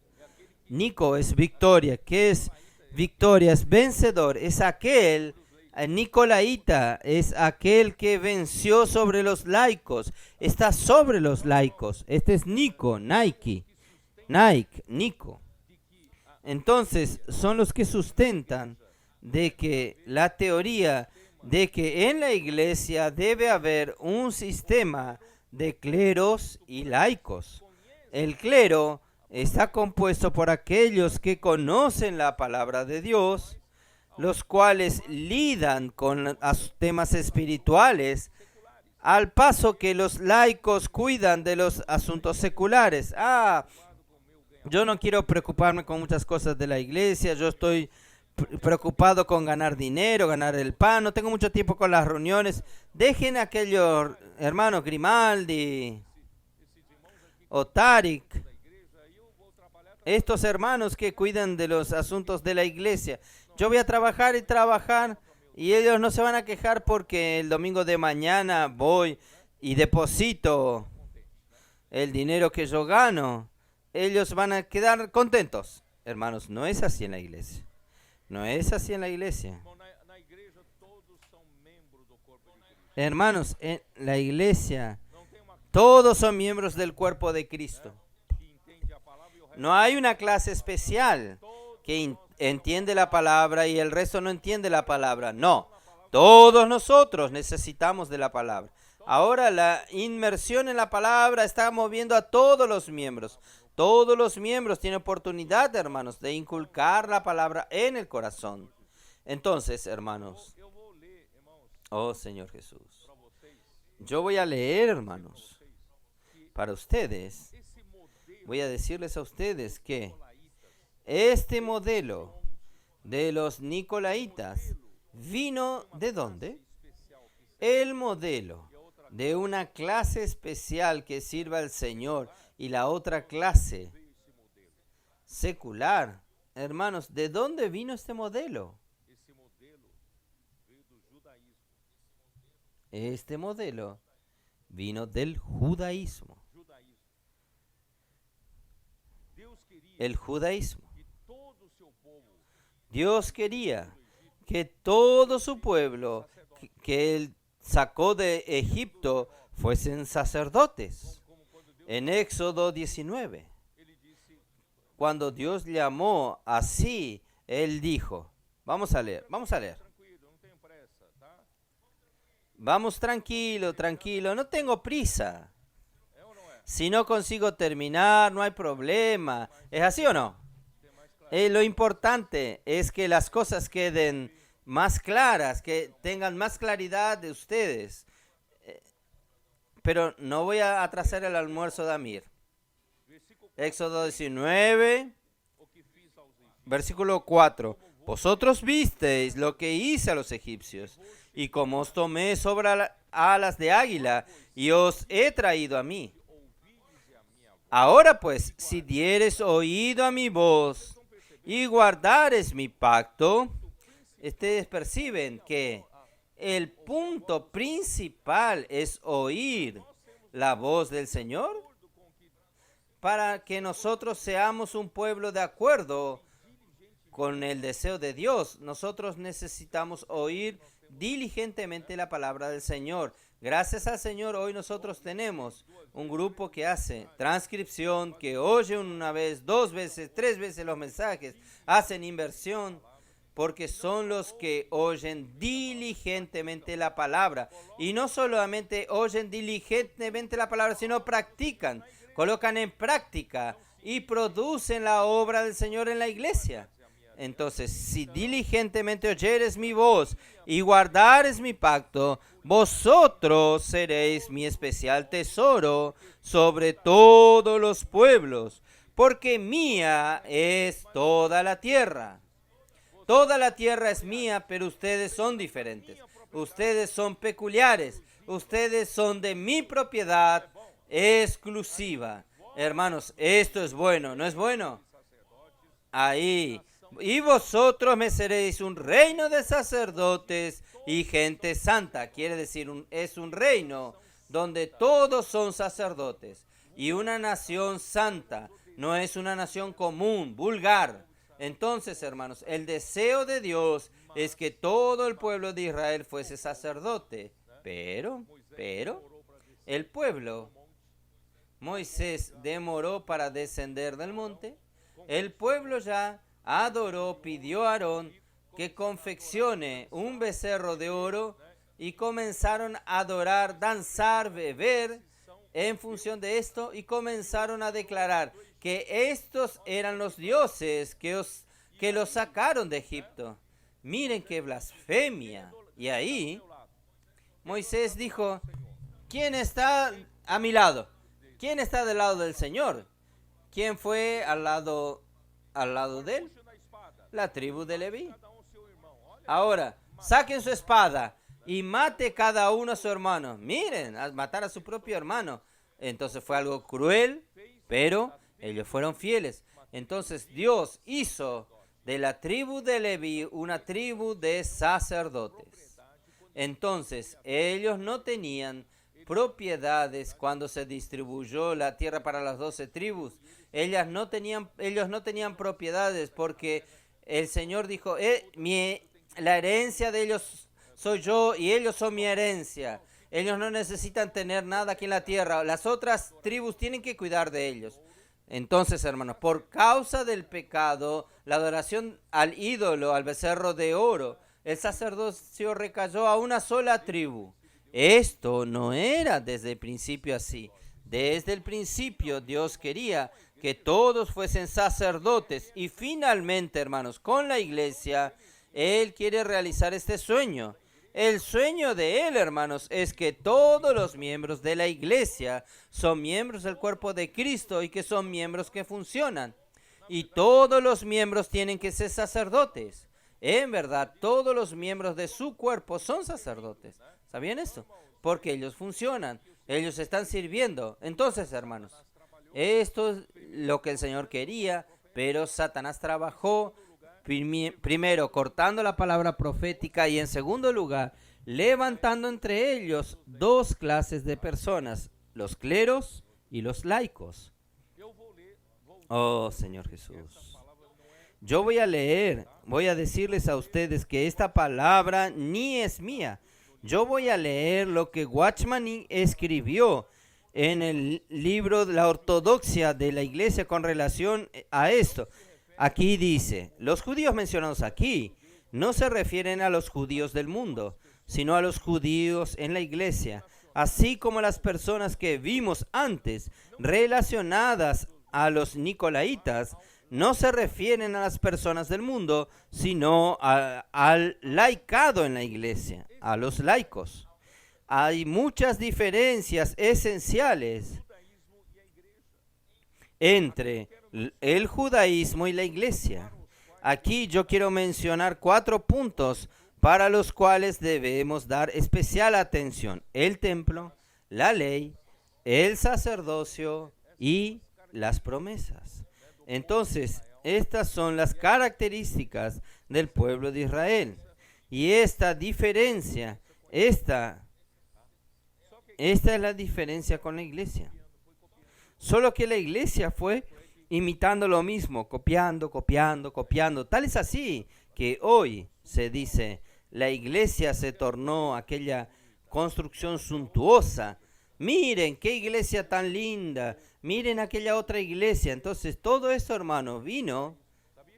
A: es victoria. ¿Qué es victoria? Es vencedor. Es aquel nicolaíta, es aquel que venció sobre los laicos, está sobre los laicos. Este es Nico, Nico. Entonces, son los que sustentan de que la teoría de que en la iglesia debe haber un sistema de cleros y laicos. El clero está compuesto por aquellos que conocen la palabra de Dios, los cuales lidan con temas espirituales, al paso que los laicos cuidan de los asuntos seculares. Yo no quiero preocuparme con muchas cosas de la iglesia, yo estoy preocupado con ganar dinero, ganar el pan, no tengo mucho tiempo con las reuniones. Dejen a aquellos hermanos Grimaldi o Tarik, estos hermanos que cuidan de los asuntos de la iglesia. Yo voy a trabajar y trabajar y ellos no se van a quejar porque el domingo de mañana voy y deposito el dinero que yo gano. Ellos van a quedar contentos. Hermanos, no es así en la iglesia. No es así en la iglesia. Hermanos, en la iglesia todos son miembros del cuerpo de Cristo. No hay una clase especial que entiende la palabra y el resto no entiende la palabra. No, todos nosotros necesitamos de la palabra. Ahora la inmersión en la palabra está moviendo a todos los miembros. Todos los miembros tienen oportunidad, hermanos, de inculcar la palabra en el corazón. Entonces, hermanos, oh Señor Jesús, yo voy a leer, hermanos, para ustedes. Voy a decirles a ustedes que este modelo de los Nicolaitas vino ¿de dónde? El modelo de una clase especial que sirva al Señor y la otra clase secular. Hermanos, ¿de dónde vino este modelo? Este modelo vino del judaísmo. El judaísmo. Dios quería que todo su pueblo que él sacó de Egipto fuesen sacerdotes. En Éxodo 19, cuando Dios llamó así, él dijo, vamos a leer. Vamos tranquilo, no tengo prisa. Si no consigo terminar, no hay problema. ¿Es así o no? Lo importante es que las cosas queden más claras, que tengan más claridad de ustedes. Pero no voy a atrasar el almuerzo de Amir. Éxodo 19, versículo 4. Vosotros visteis lo que hice a los egipcios, y como os tomé sobre alas de águila, y os he traído a mí. Ahora pues, si dieres oído a mi voz, y guardares mi pacto, ustedes perciben que el punto principal es oír la voz del Señor para que nosotros seamos un pueblo de acuerdo con el deseo de Dios. Nosotros necesitamos oír diligentemente la palabra del Señor. Gracias al Señor, hoy nosotros tenemos un grupo que hace transcripción, que oye una vez, 2 veces, 3 veces los mensajes, hacen inversión, porque son los que oyen diligentemente la palabra. Y no solamente oyen diligentemente la palabra, sino practican, colocan en práctica y producen la obra del Señor en la iglesia. Entonces, si diligentemente oyeres mi voz y guardares mi pacto, vosotros seréis mi especial tesoro sobre todos los pueblos, porque mía es toda la tierra. Toda la tierra es mía, pero ustedes son diferentes. Ustedes son peculiares. Ustedes son de mi propiedad exclusiva. Hermanos, esto es bueno, ¿no es bueno? Ahí. Y vosotros me seréis un reino de sacerdotes y gente santa. Quiere decir, es un reino donde todos son sacerdotes. Y una nación santa, no es una nación común, vulgar. Entonces, hermanos, el deseo de Dios es que todo el pueblo de Israel fuese sacerdote. Pero, el pueblo, Moisés demoró para descender del monte. El pueblo ya adoró, pidió a Aarón que confeccione un becerro de oro y comenzaron a adorar, danzar, beber en función de esto y comenzaron a declarar que estos eran los dioses que los sacaron de Egipto. Miren qué blasfemia. Y ahí Moisés dijo, ¿quién está a mi lado? ¿Quién está del lado del Señor? ¿Quién fue al lado de él? La tribu de Leví. Ahora, saquen su espada y mate cada uno a su hermano. Miren, a matar a su propio hermano. Entonces fue algo cruel, pero ellos fueron fieles. Entonces Dios hizo de la tribu de Leví una tribu de sacerdotes. Entonces ellos no tenían propiedades cuando se distribuyó la tierra para las 12 tribus. Ellos no tenían propiedades porque el Señor dijo, la herencia de ellos soy yo y ellos son mi herencia. Ellos no necesitan tener nada aquí en la tierra. Las otras tribus tienen que cuidar de ellos. Entonces, hermanos, por causa del pecado, la adoración al ídolo, al becerro de oro, el sacerdocio recayó a una sola tribu. Esto no era desde el principio así. Desde el principio Dios quería que todos fuesen sacerdotes y finalmente, hermanos, con la iglesia, Él quiere realizar este sueño. El sueño de Él, hermanos, es que todos los miembros de la iglesia son miembros del cuerpo de Cristo y que son miembros que funcionan. Y todos los miembros tienen que ser sacerdotes. En verdad, todos los miembros de su cuerpo son sacerdotes. ¿Sabían esto? Porque ellos funcionan, ellos están sirviendo. Entonces, hermanos, esto es lo que el Señor quería, pero Satanás trabajó primero cortando la palabra profética y en segundo lugar levantando entre ellos dos clases de personas, los cleros y los laicos. Oh, Señor Jesús. Yo voy a decirles a ustedes que esta palabra ni es mía. Yo voy a leer lo que Watchman escribió en el libro de la ortodoxia de la iglesia con relación a esto. Aquí dice, los judíos mencionados aquí no se refieren a los judíos del mundo, sino a los judíos en la iglesia, así como las personas que vimos antes relacionadas a los nicolaitas, no se refieren a las personas del mundo, sino al laicado en la iglesia, a los laicos. Hay muchas diferencias esenciales entre el judaísmo y la iglesia. Aquí yo quiero mencionar 4 puntos para los cuales debemos dar especial atención: el templo, la ley, el sacerdocio y las promesas. Entonces, estas son las características del pueblo de Israel. Y esta diferencia, esta es la diferencia con la iglesia. Solo que la iglesia fue imitando lo mismo, copiando. Tal es así que hoy se dice, la iglesia se tornó aquella construcción suntuosa. Miren qué iglesia tan linda, miren aquella otra iglesia. Entonces todo esto, hermano, vino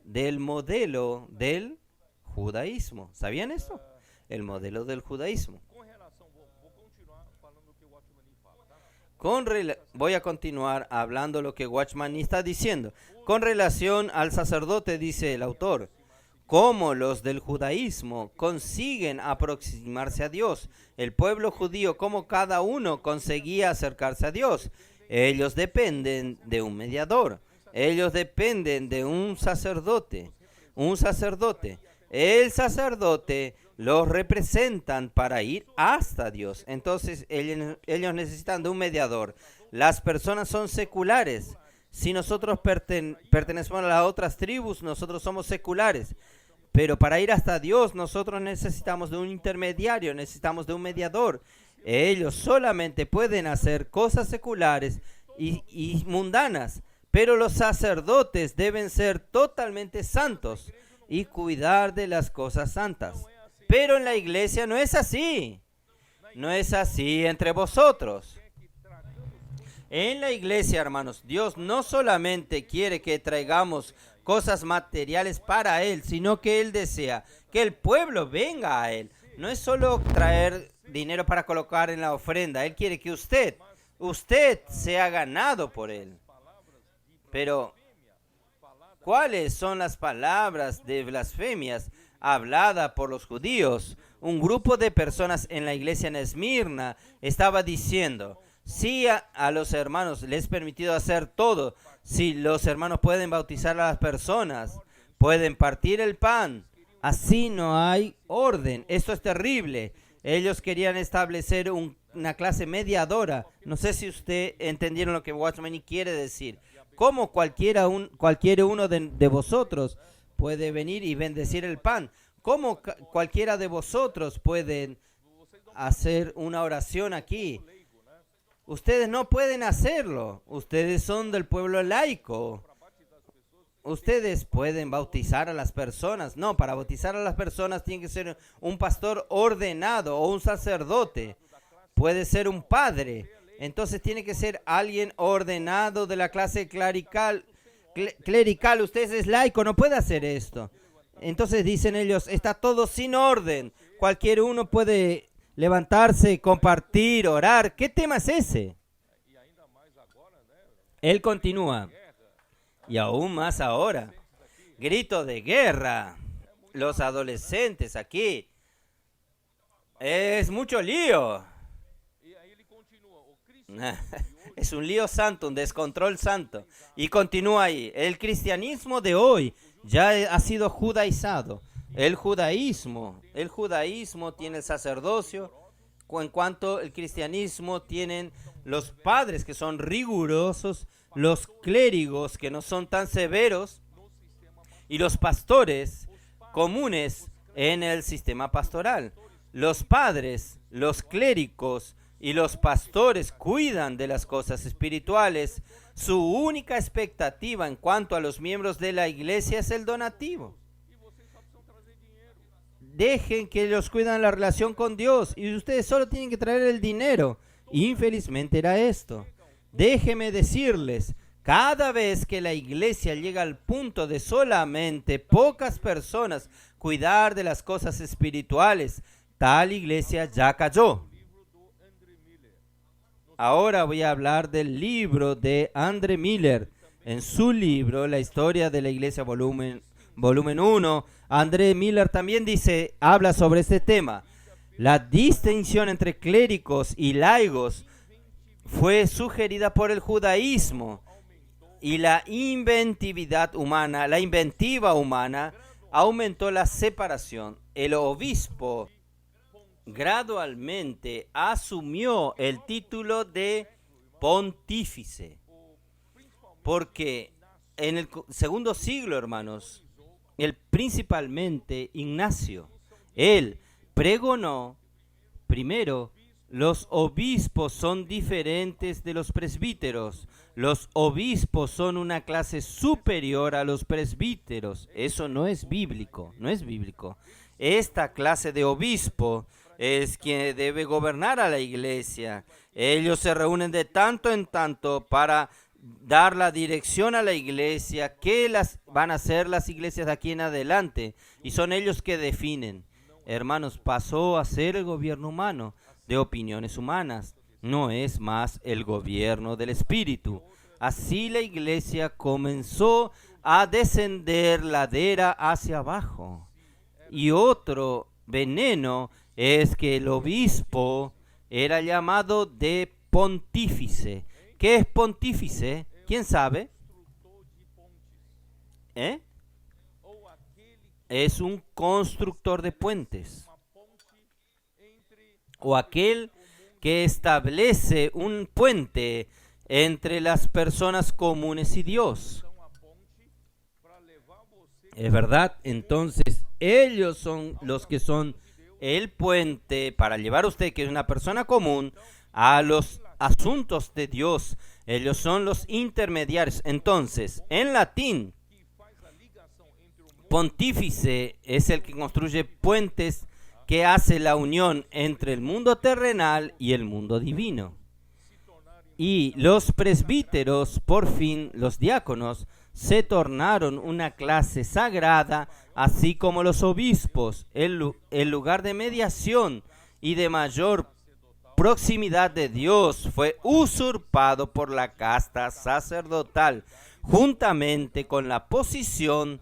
A: del modelo del judaísmo. ¿Sabían esto? El modelo del judaísmo. Voy a continuar hablando lo que Watchman está diciendo. Con relación al sacerdote, dice el autor, cómo los del judaísmo consiguen aproximarse a Dios. El pueblo judío, cómo cada uno conseguía acercarse a Dios. Ellos dependen de un mediador. Ellos dependen de un sacerdote. El sacerdote los representan para ir hasta Dios. Entonces ellos necesitan de un mediador. Las personas son seculares. Si nosotros pertenecemos a las otras tribus, nosotros somos seculares. Pero para ir hasta Dios, nosotros necesitamos de un intermediario, necesitamos de un mediador. Ellos solamente pueden hacer cosas seculares y mundanas, pero los sacerdotes deben ser totalmente santos y cuidar de las cosas santas. Pero en la iglesia no es así. No es así entre vosotros. En la iglesia, hermanos, Dios no solamente quiere que traigamos cosas materiales para Él, sino que Él desea que el pueblo venga a Él. No es solo traer dinero para colocar en la ofrenda. Él quiere que usted sea ganado por Él. Pero, ¿cuáles son las palabras de blasfemias habladas por los judíos? Un grupo de personas en la iglesia en Esmirna estaba diciendo: si a los hermanos les es permitido hacer todo, si los hermanos pueden bautizar a las personas, pueden partir el pan, así no hay orden. Esto es terrible. Ellos querían establecer una clase mediadora. No sé si usted entendieron lo que Watchman quiere decir. ¿Cómo cualquier uno de vosotros puede venir y bendecir el pan? ¿Cómo cualquiera de vosotros pueden hacer una oración aquí? Ustedes no pueden hacerlo. Ustedes son del pueblo laico. Ustedes pueden bautizar a las personas. No, para bautizar a las personas tiene que ser un pastor ordenado o un sacerdote. Puede ser un padre. Entonces tiene que ser alguien ordenado de la clase clerical. Usted es laico, no puede hacer esto. Entonces dicen ellos, está todo sin orden. Cualquier uno puede levantarse, compartir, orar. ¿Qué tema es ese? Él continúa. Y aún más ahora. Grito de guerra. Los adolescentes aquí. Es mucho lío. Es un lío santo, un descontrol santo. Y continúa ahí. El cristianismo de hoy ya ha sido judaizado. El judaísmo tiene el sacerdocio, en cuanto el cristianismo tienen los padres que son rigurosos, los clérigos que no son tan severos y los pastores comunes en el sistema pastoral. Los padres, los clérigos y los pastores cuidan de las cosas espirituales. Su única expectativa en cuanto a los miembros de la iglesia es el donativo. Dejen que ellos cuidan la relación con Dios y ustedes solo tienen que traer el dinero. Infelizmente era esto. Déjenme decirles, cada vez que la iglesia llega al punto de solamente pocas personas cuidar de las cosas espirituales, tal iglesia ya cayó. Ahora voy a hablar del libro de André Miller. En su libro, La historia de la iglesia, volumen 1, André Miller también habla sobre este tema. La distinción entre clérigos y laicos fue sugerida por el judaísmo y la inventiva humana aumentó la separación. El obispo gradualmente asumió el título de pontífice, porque en el segundo siglo, hermanos, principalmente Ignacio, él pregonó primero: los obispos son diferentes de los presbíteros. Los obispos son una clase superior a los presbíteros. Eso no es bíblico, no es bíblico. Esta clase de obispo es quien debe gobernar a la iglesia. Ellos se reúnen de tanto en tanto para dar la dirección a la iglesia, qué van a hacer las iglesias de aquí en adelante, y son ellos que definen. Hermanos, pasó a ser el gobierno humano, de opiniones humanas, no es más el gobierno del Espíritu. Así la iglesia comenzó a descender ladera hacia abajo. Y otro veneno es que el obispo era llamado de pontífice. ¿Qué es pontífice? ¿Quién sabe? Es un constructor de puentes, o aquel que establece un puente entre las personas comunes y Dios. ¿Es verdad? Entonces, ellos son los que son el puente para llevar a usted, que es una persona común, a los asuntos de Dios. Ellos son los intermediarios. Entonces, en latín, pontífice es el que construye puentes, que hace la unión entre el mundo terrenal y el mundo divino. Y los presbíteros, por fin, los diáconos, se tornaron una clase sagrada, así como los obispos. El lugar de mediación y de mayor proximidad de Dios fue usurpado por la casta sacerdotal, juntamente con la posición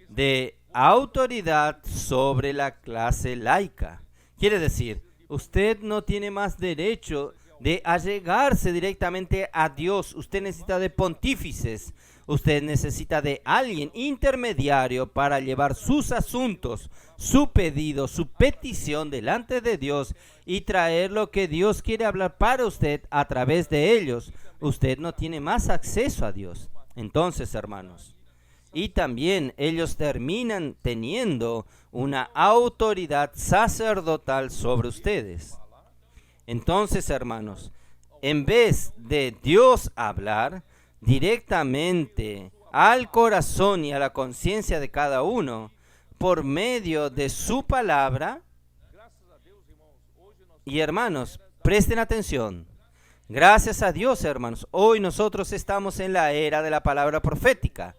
A: de autoridad sobre la clase laica. Quiere decir, usted no tiene más derecho de allegarse directamente a Dios. Usted necesita de pontífices. Usted necesita de alguien intermediario para llevar sus asuntos, su pedido, su petición delante de Dios y traer lo que Dios quiere hablar para usted a través de ellos. Usted no tiene más acceso a Dios. Entonces, hermanos, y también ellos terminan teniendo una autoridad sacerdotal sobre ustedes. Entonces, hermanos, en vez de Dios hablar directamente al corazón y a la conciencia de cada uno por medio de su palabra, y hermanos, presten atención. Gracias a Dios, hermanos, hoy nosotros estamos en la era de la palabra profética.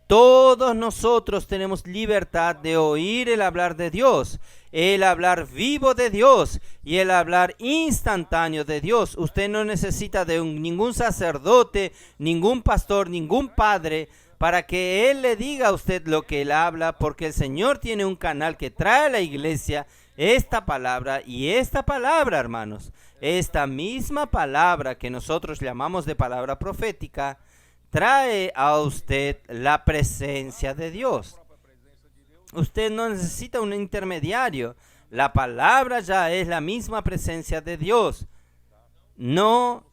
A: Todos nosotros tenemos libertad de oír el hablar de Dios, el hablar vivo de Dios y el hablar instantáneo de Dios. Usted no necesita de ningún sacerdote, ningún pastor, ningún padre para que Él le diga a usted lo que Él habla, porque el Señor tiene un canal que trae a la iglesia esta palabra, y esta palabra, hermanos, esta misma palabra que nosotros llamamos de palabra profética, trae a usted la presencia de Dios. Usted no necesita un intermediario. La palabra ya es la misma presencia de Dios. No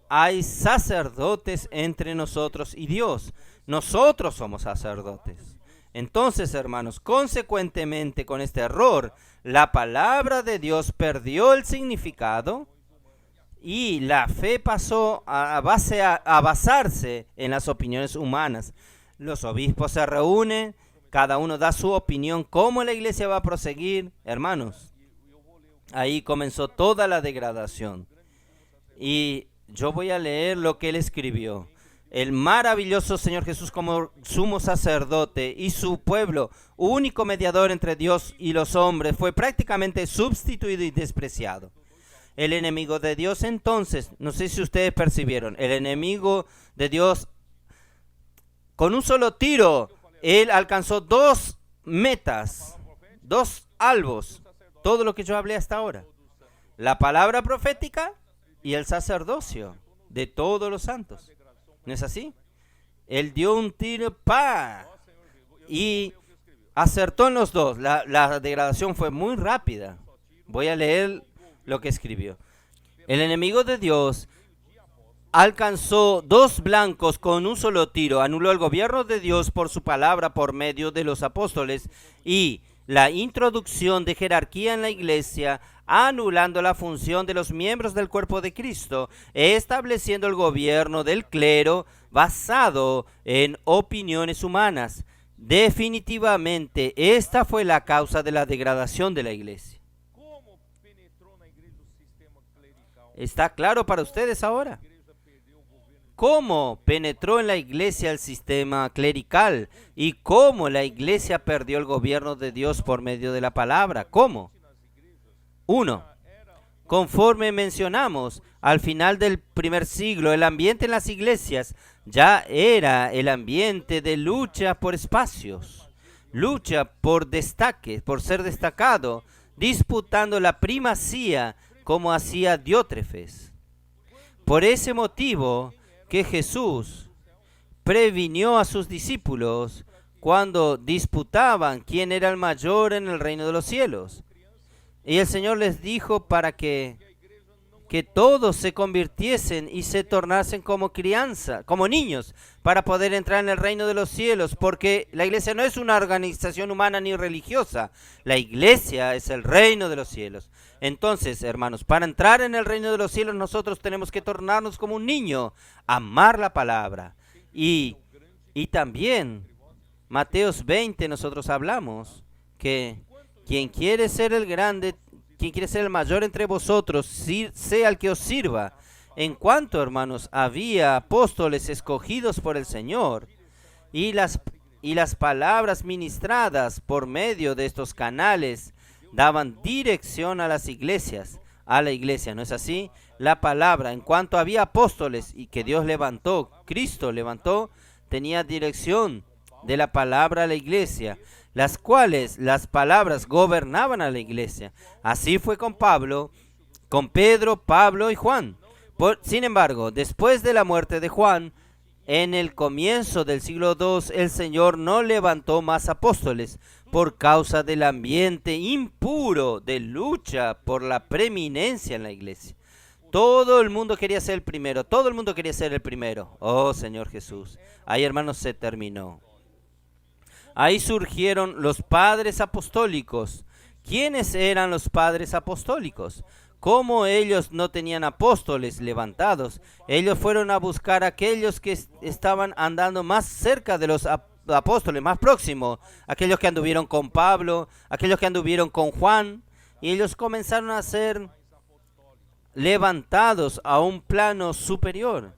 A: hay sacerdotes entre nosotros y Dios. Nosotros somos sacerdotes. Entonces, hermanos, consecuentemente con este error, la palabra de Dios perdió el significado y la fe pasó a basarse en las opiniones humanas. Los obispos se reúnen, cada uno da su opinión, cómo la iglesia va a proseguir. Hermanos, ahí comenzó toda la degradación. Y yo voy a leer lo que él escribió. El maravilloso Señor Jesús como sumo sacerdote y su pueblo, único mediador entre Dios y los hombres, fue prácticamente sustituido y despreciado. El enemigo de Dios entonces, no sé si ustedes percibieron, el enemigo de Dios con un solo tiro, él alcanzó 2 metas, 2 albos, todo lo que yo hablé hasta ahora. La palabra profética y el sacerdocio de todos los santos. ¿No es así? Él dio un tiro, y acertó en los dos. La degradación fue muy rápida. Voy a leer lo que escribió. El enemigo de Dios alcanzó 2 blancos con un solo tiro, anuló el gobierno de Dios por su palabra por medio de los apóstoles y la introducción de jerarquía en la iglesia, anulando la función de los miembros del cuerpo de Cristo, estableciendo el gobierno del clero basado en opiniones humanas. Definitivamente, esta fue la causa de la degradación de la iglesia. ¿Está claro para ustedes ahora? ¿Cómo penetró en la iglesia el sistema clerical? ¿Y cómo la iglesia perdió el gobierno de Dios por medio de la palabra? ¿Cómo? 1. Conforme mencionamos, al final del primer siglo, el ambiente en las iglesias ya era el ambiente de lucha por espacios, lucha por destaque, por ser destacado, disputando la primacía como hacía Diótrefes. Por ese motivo que Jesús previnió a sus discípulos cuando disputaban quién era el mayor en el reino de los cielos. Y el Señor les dijo para que todos se convirtiesen y se tornasen como crianza, como niños, para poder entrar en el reino de los cielos, porque la iglesia no es una organización humana ni religiosa, la iglesia es el reino de los cielos. Entonces, hermanos, para entrar en el reino de los cielos nosotros tenemos que tornarnos como un niño, amar la palabra. Y también, Mateos 20 nosotros hablamos que quien quiere ser el grande, quien quiere ser el mayor entre vosotros, sea el que os sirva. En cuanto, hermanos, había apóstoles escogidos por el Señor,
B: y las palabras ministradas por medio de estos canales daban dirección a las iglesias, a la iglesia, ¿no es así? La palabra, en cuanto había apóstoles y que Dios levantó, Cristo levantó, tenía dirección de la palabra a la iglesia, las cuales las palabras gobernaban a la iglesia. Así fue con Pablo, con Pedro, Pablo y Juan. Sin embargo, después de la muerte de Juan, en el comienzo del siglo II, el Señor no levantó más apóstoles por causa del ambiente impuro de lucha por la preeminencia en la iglesia. Todo el mundo quería ser el primero, todo el mundo quería ser el primero. Oh Señor Jesús, ahí hermanos se terminó. Ahí surgieron los padres apostólicos. ¿Quiénes eran los padres apostólicos? Como ellos no tenían apóstoles levantados, ellos fueron a buscar a aquellos que estaban andando más cerca de los apóstoles, más próximos, aquellos que anduvieron con Pablo, aquellos que anduvieron con Juan, y ellos comenzaron a ser levantados a un plano superior.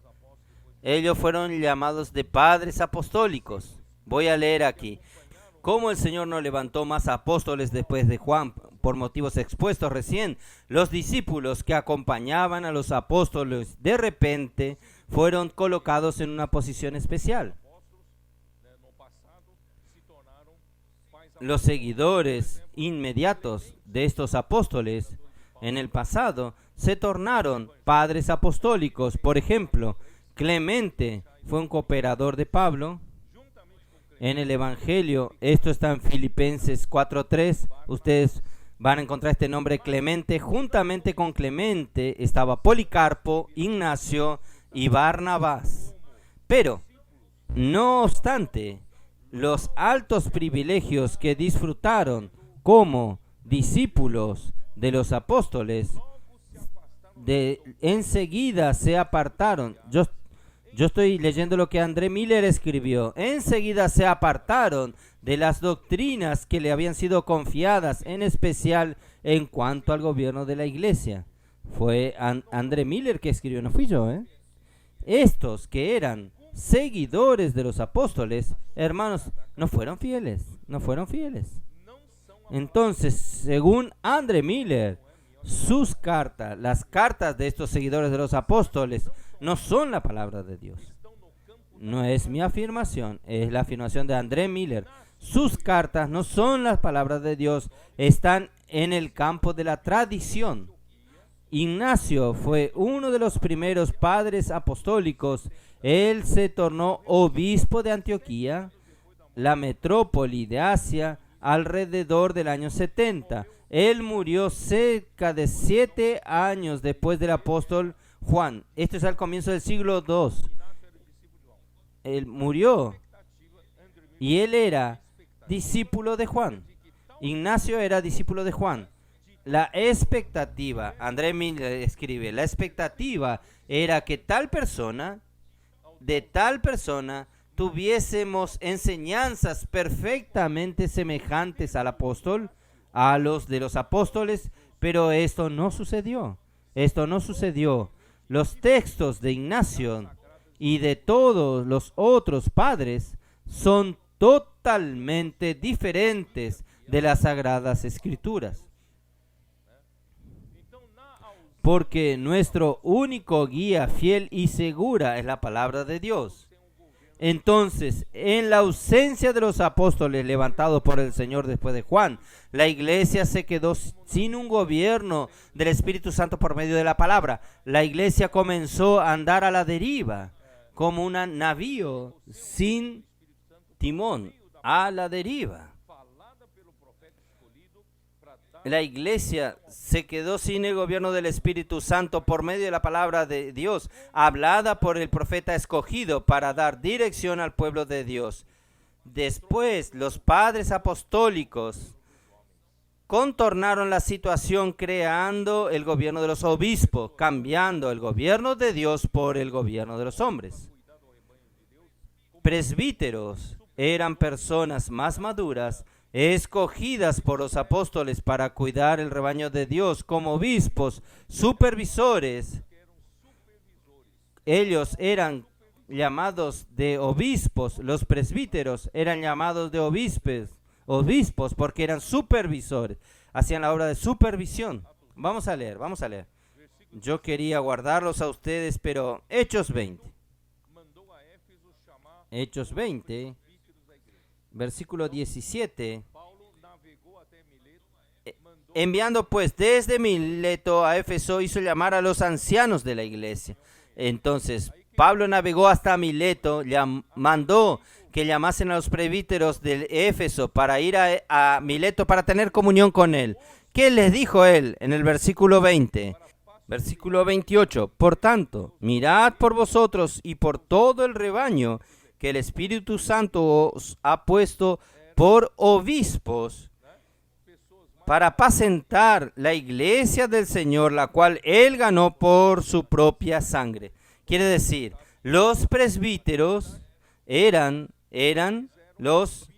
B: Ellos fueron llamados de padres apostólicos. Voy a leer aquí. ¿Cómo el Señor no levantó más apóstoles después de Juan? Por motivos expuestos recién, los discípulos que acompañaban a los apóstoles de repente fueron colocados en una posición especial. Los seguidores inmediatos de estos apóstoles en el pasado se tornaron padres apostólicos. Por ejemplo, Clemente fue un cooperador de Pablo. En el Evangelio, esto está en Filipenses 4:3, ustedes van a encontrar este nombre Clemente. Juntamente con Clemente estaba Policarpo, Ignacio y Barnabás. Pero, no obstante, los altos privilegios que disfrutaron como discípulos de los apóstoles, enseguida se apartaron. Yo estoy leyendo lo que André Miller escribió. Enseguida se apartaron de las doctrinas que le habían sido confiadas, en especial en cuanto al gobierno de la iglesia. Fue André Miller que escribió, no fui yo, ¿eh? Estos que eran seguidores de los apóstoles, hermanos, no fueron fieles. Entonces, según André Miller, sus cartas, las cartas de estos seguidores de los apóstoles, no son la palabra de Dios. No es mi afirmación, es la afirmación de André Miller. Sus cartas no son las palabras de Dios, están en el campo de la tradición. Ignacio fue uno de los primeros padres apostólicos. Él se tornó obispo de Antioquía, la metrópoli de Asia, alrededor del año 70. Él murió cerca de 7 años después del apóstol Juan. Esto es al comienzo del siglo II. Él murió y él era discípulo de Juan. Ignacio era discípulo de Juan. La expectativa, André Miller escribe, la expectativa era que de tal persona, tuviésemos enseñanzas perfectamente semejantes al apóstol, a los de los apóstoles, pero esto no sucedió. Los textos de Ignacio y de todos los otros padres son totalmente diferentes de las Sagradas Escrituras. Porque nuestro único guía fiel y segura es la palabra de Dios. Entonces, en la ausencia de los apóstoles levantados por el Señor después de Juan, la iglesia se quedó sin un gobierno del Espíritu Santo por medio de la palabra. La iglesia comenzó a andar a la deriva, como un navío sin timón, a la deriva. La iglesia se quedó sin el gobierno del Espíritu Santo por medio de la palabra de Dios, hablada por el profeta escogido para dar dirección al pueblo de Dios. Después, los padres apostólicos contornaron la situación creando el gobierno de los obispos, cambiando el gobierno de Dios por el gobierno de los hombres. Presbíteros eran personas más maduras, escogidas por los apóstoles para cuidar el rebaño de Dios. Como obispos, supervisores, ellos eran llamados de obispos. Los presbíteros eran llamados de obispos porque eran supervisores, hacían la obra de supervisión. Vamos a leer. Yo quería guardarlos a ustedes, pero Hechos 20, versículo 17. Enviando pues desde Mileto a Éfeso, hizo llamar a los ancianos de la iglesia. Entonces Pablo navegó hasta Mileto, mandó que llamasen a los presbíteros de Éfeso para ir a Mileto para tener comunión con él. ¿Qué les dijo él en el versículo 20? Versículo 28. Por tanto, mirad por vosotros y por todo el rebaño que el Espíritu Santo os ha puesto por obispos para apacentar la iglesia del Señor, la cual él ganó por su propia sangre. Quiere decir, los presbíteros eran los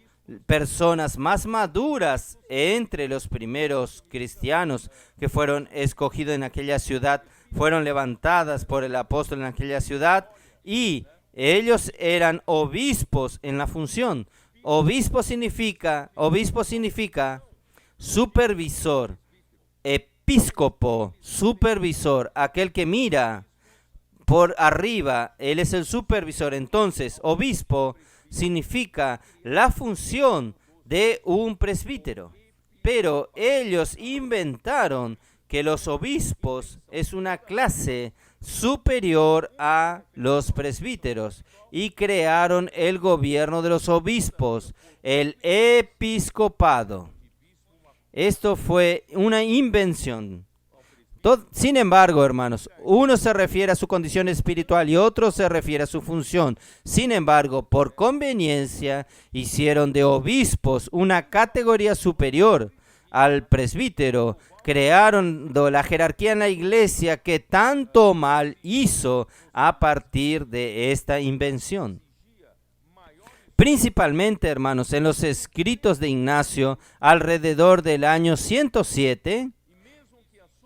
B: personas más maduras entre los primeros cristianos que fueron escogidos en aquella ciudad, fueron levantadas por el apóstol en aquella ciudad, y ellos eran obispos en la función. Obispo significa supervisor, episcopo, supervisor, aquel que mira por arriba, él es el supervisor. Entonces, obispo significa la función de un presbítero. Pero ellos inventaron que los obispos es una clase superior a los presbíteros y crearon el gobierno de los obispos, el episcopado. Esto fue una invención. Sin embargo, hermanos, uno se refiere a su condición espiritual y otro se refiere a su función. Sin embargo, por conveniencia, hicieron de obispos una categoría superior al presbítero. Crearon la jerarquía en la iglesia que tanto mal hizo a partir de esta invención. Principalmente, hermanos, en los escritos de Ignacio, alrededor del año 107,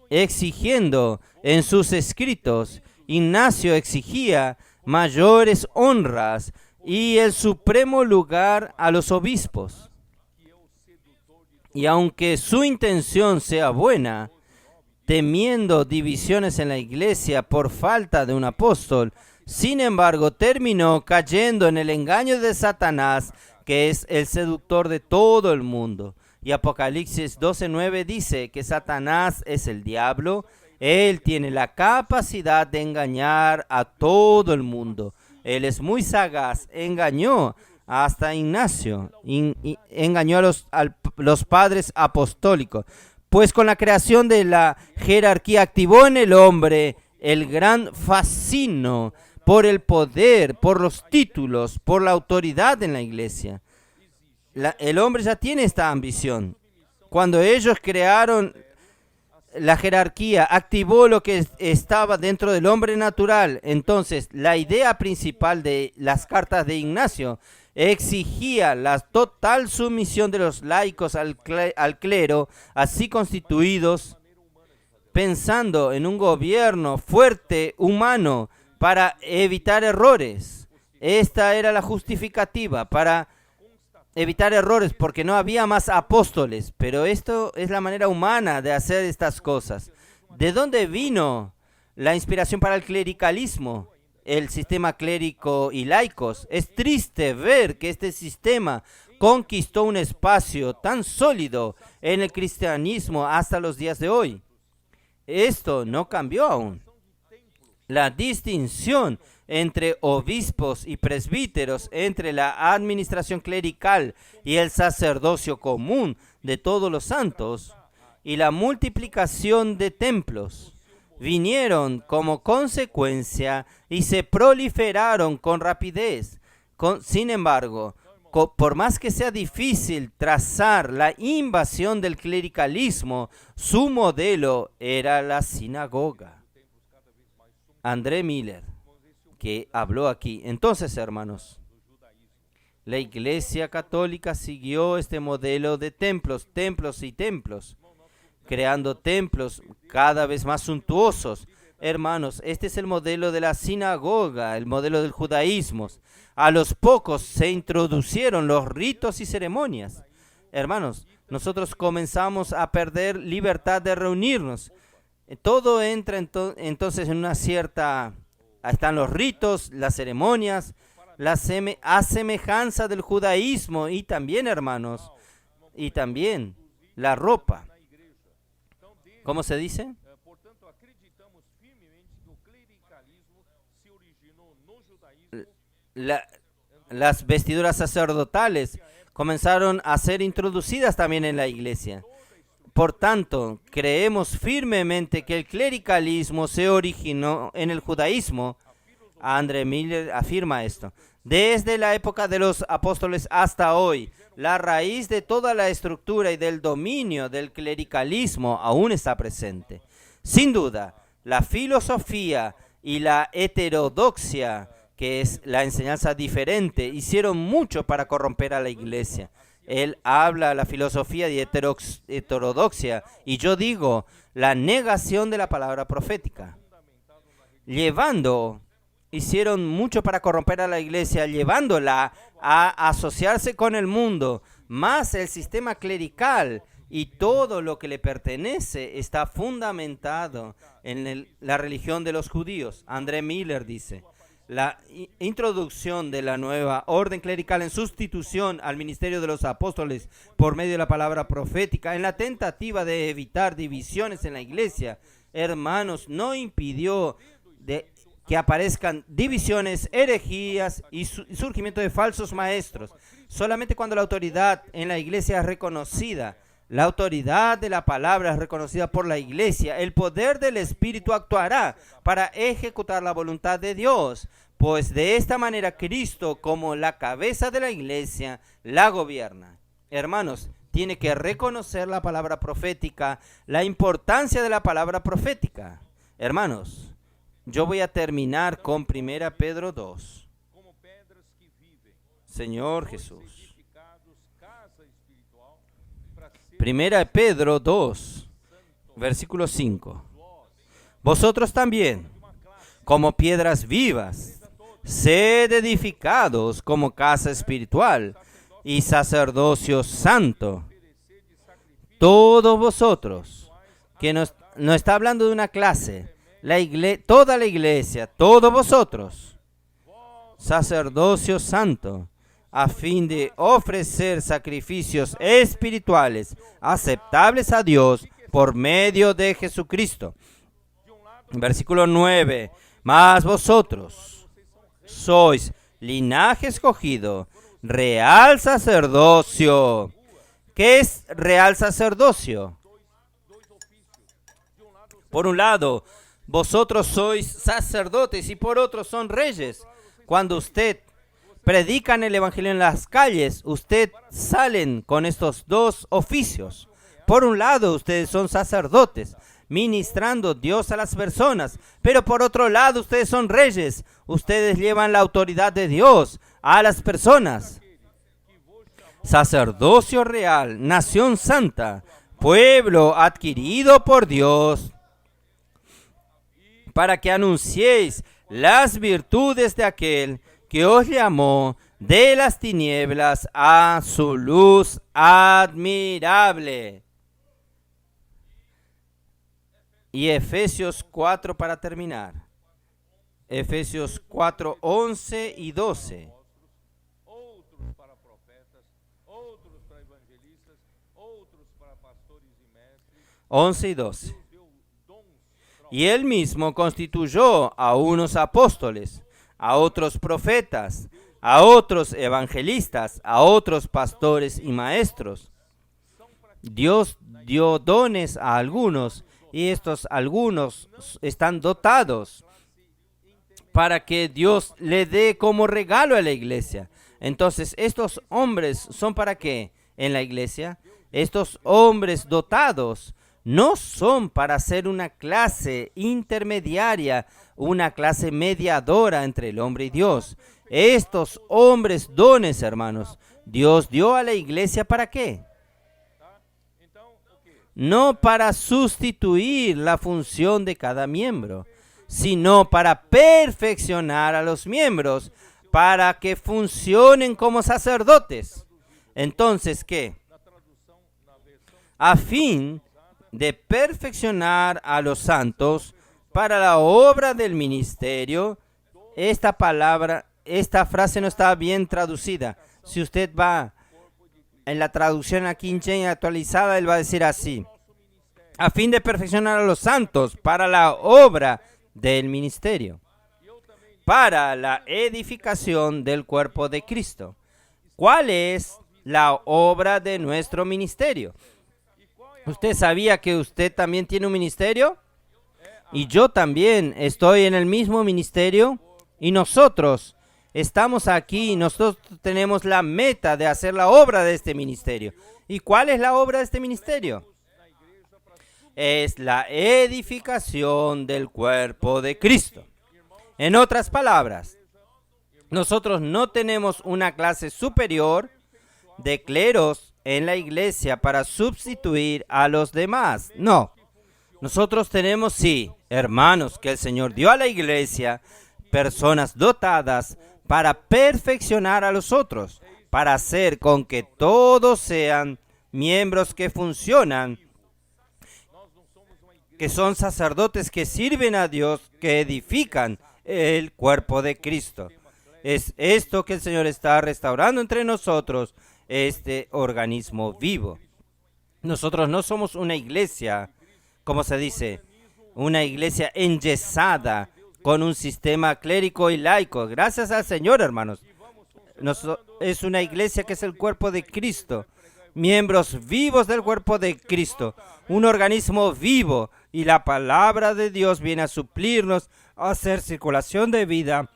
B: exigiendo en sus escritos, Ignacio exigía mayores honras y el supremo lugar a los obispos. Y aunque su intención sea buena, temiendo divisiones en la iglesia por falta de un apóstol, sin embargo terminó cayendo en el engaño de Satanás, que es el seductor de todo el mundo. Y Apocalipsis 12:9 dice que Satanás es el diablo. Él tiene la capacidad de engañar a todo el mundo. Él es muy sagaz. Engañó hasta Ignacio. Engañó a los padres apostólicos. Pues con la creación de la jerarquía activó en el hombre el gran fascino por el poder, por los títulos, por la autoridad en la iglesia. El hombre ya tiene esta ambición. Cuando ellos crearon la jerarquía, activó lo que estaba dentro del hombre natural. Entonces, la idea principal de las cartas de Ignacio exigía la total sumisión de los laicos al clero, así constituidos, pensando en un gobierno fuerte, humano, para evitar errores. Esta era la justificativa para evitar errores, porque no había más apóstoles. Pero esto es la manera humana de hacer estas cosas. ¿De dónde vino la inspiración para el clericalismo? El sistema clérico y laicos. Es triste ver que este sistema conquistó un espacio tan sólido en el cristianismo hasta los días de hoy. Esto no cambió aún. La distinción entre obispos y presbíteros, entre la administración clerical y el sacerdocio común de todos los santos, y la multiplicación de templos, vinieron como consecuencia y se proliferaron con rapidez. Sin embargo, por más que sea difícil trazar la invasión del clericalismo, su modelo era la sinagoga. André Miller, que habló aquí. Entonces, hermanos, la Iglesia Católica siguió este modelo de templos, creando templos cada vez más suntuosos. Hermanos, este es el modelo de la sinagoga, el modelo del judaísmo. A los pocos se introducieron los ritos y ceremonias. Hermanos, nosotros comenzamos a perder libertad de reunirnos. Todo entra entonces en una cierta... Están los ritos, las ceremonias, a semejanza del judaísmo y también, hermanos, y también la ropa. ¿Cómo se dice? Las vestiduras sacerdotales comenzaron a ser introducidas también en la iglesia. Por tanto, creemos firmemente que el clericalismo se originó en el judaísmo. André Miller afirma esto. Desde la época de los apóstoles hasta hoy, la raíz de toda la estructura y del dominio del clericalismo aún está presente. Sin duda, la filosofía y la heterodoxia, que es la enseñanza diferente, hicieron mucho para corromper a la iglesia. Él habla la filosofía de heterodoxia y yo digo la negación de la palabra profética. Hicieron mucho para corromper a la iglesia, llevándola a asociarse con el mundo, más el sistema clerical y todo lo que le pertenece está fundamentado en la religión de los judíos. André Miller dice, la introducción de la nueva orden clerical en sustitución al ministerio de los apóstoles por medio de la palabra profética, en la tentativa de evitar divisiones en la iglesia, hermanos, no impidió que aparezcan divisiones, herejías y surgimiento de falsos maestros. Solamente cuando la autoridad en la iglesia es reconocida, la autoridad de la palabra es reconocida por la iglesia, el poder del Espíritu actuará para ejecutar la voluntad de Dios, pues de esta manera Cristo, como la cabeza de la iglesia, la gobierna. Hermanos, tiene que reconocer la palabra profética, la importancia de la palabra profética. Hermanos, yo voy a terminar con 1 Pedro 2. Señor Jesús. 1 Pedro 2, versículo 5. Vosotros también, como piedras vivas, sed edificados como casa espiritual y sacerdocio santo. Todos vosotros, que no está hablando de una clase, toda la iglesia, todos vosotros, sacerdocio santo, a fin de ofrecer sacrificios espirituales aceptables a Dios por medio de Jesucristo. Versículo 9. Mas vosotros sois linaje escogido, real sacerdocio. ¿Qué es real sacerdocio? Por un lado, vosotros sois sacerdotes y por otro son reyes. Cuando usted predican el evangelio en las calles, usted salen con estos dos oficios. Por un lado, ustedes son sacerdotes, ministrando Dios a las personas, pero por otro lado, ustedes son reyes. Ustedes llevan la autoridad de Dios a las personas. Sacerdocio real, nación santa, pueblo adquirido por Dios, para que anunciéis las virtudes de aquel que os llamó de las tinieblas a su luz admirable. Y Efesios 4 para terminar. Efesios 4, 11 y 12. 11 y 12. Y él mismo constituyó a unos apóstoles, a otros profetas, a otros evangelistas, a otros pastores y maestros. Dios dio dones a algunos y estos algunos están dotados para que Dios le dé como regalo a la iglesia. Entonces, estos hombres son para qué en la iglesia. Estos hombres dotados no son para ser una clase intermediaria, una clase mediadora entre el hombre y Dios. Estos hombres dones, hermanos, Dios dio a la iglesia ¿para qué? No para sustituir la función de cada miembro. sino para perfeccionar a los miembros, para que funcionen como sacerdotes. Entonces, ¿qué? A fin de perfeccionar a los santos para la obra del ministerio. Esta frase no está bien traducida. Si usted va en la traducción a King James actualizada, él va a decir así: a fin de perfeccionar a los santos para la obra del ministerio, para la edificación del cuerpo de Cristo. ¿Cuál es la obra de nuestro ministerio? ¿Usted sabía que usted también tiene un ministerio? Y yo también estoy en el mismo ministerio. Y nosotros estamos aquí, nosotros tenemos la meta de hacer la obra de este ministerio. ¿Y cuál es la obra de este ministerio? Es la edificación del cuerpo de Cristo. En otras palabras, nosotros no tenemos una clase superior de cleros en la iglesia para sustituir a los demás. No, nosotros tenemos, sí, hermanos que el Señor dio a la iglesia, personas dotadas para perfeccionar a los otros, para hacer con que todos sean miembros que funcionan, que son sacerdotes que sirven a Dios, que edifican el cuerpo de Cristo. Es esto que el Señor está restaurando entre nosotros, este organismo vivo. Nosotros no somos una iglesia, como se dice, una iglesia enyesada, con un sistema clérico y laico. Gracias al Señor, hermanos. Es una iglesia que es el cuerpo de Cristo. Miembros vivos del cuerpo de Cristo. Un organismo vivo. Y la palabra de Dios viene a suplirnos, a hacer circulación de vida.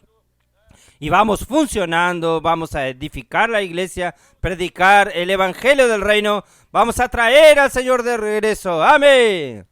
B: Y vamos funcionando, vamos a edificar la iglesia, predicar el evangelio del reino. Vamos a traer al Señor de regreso. Amén.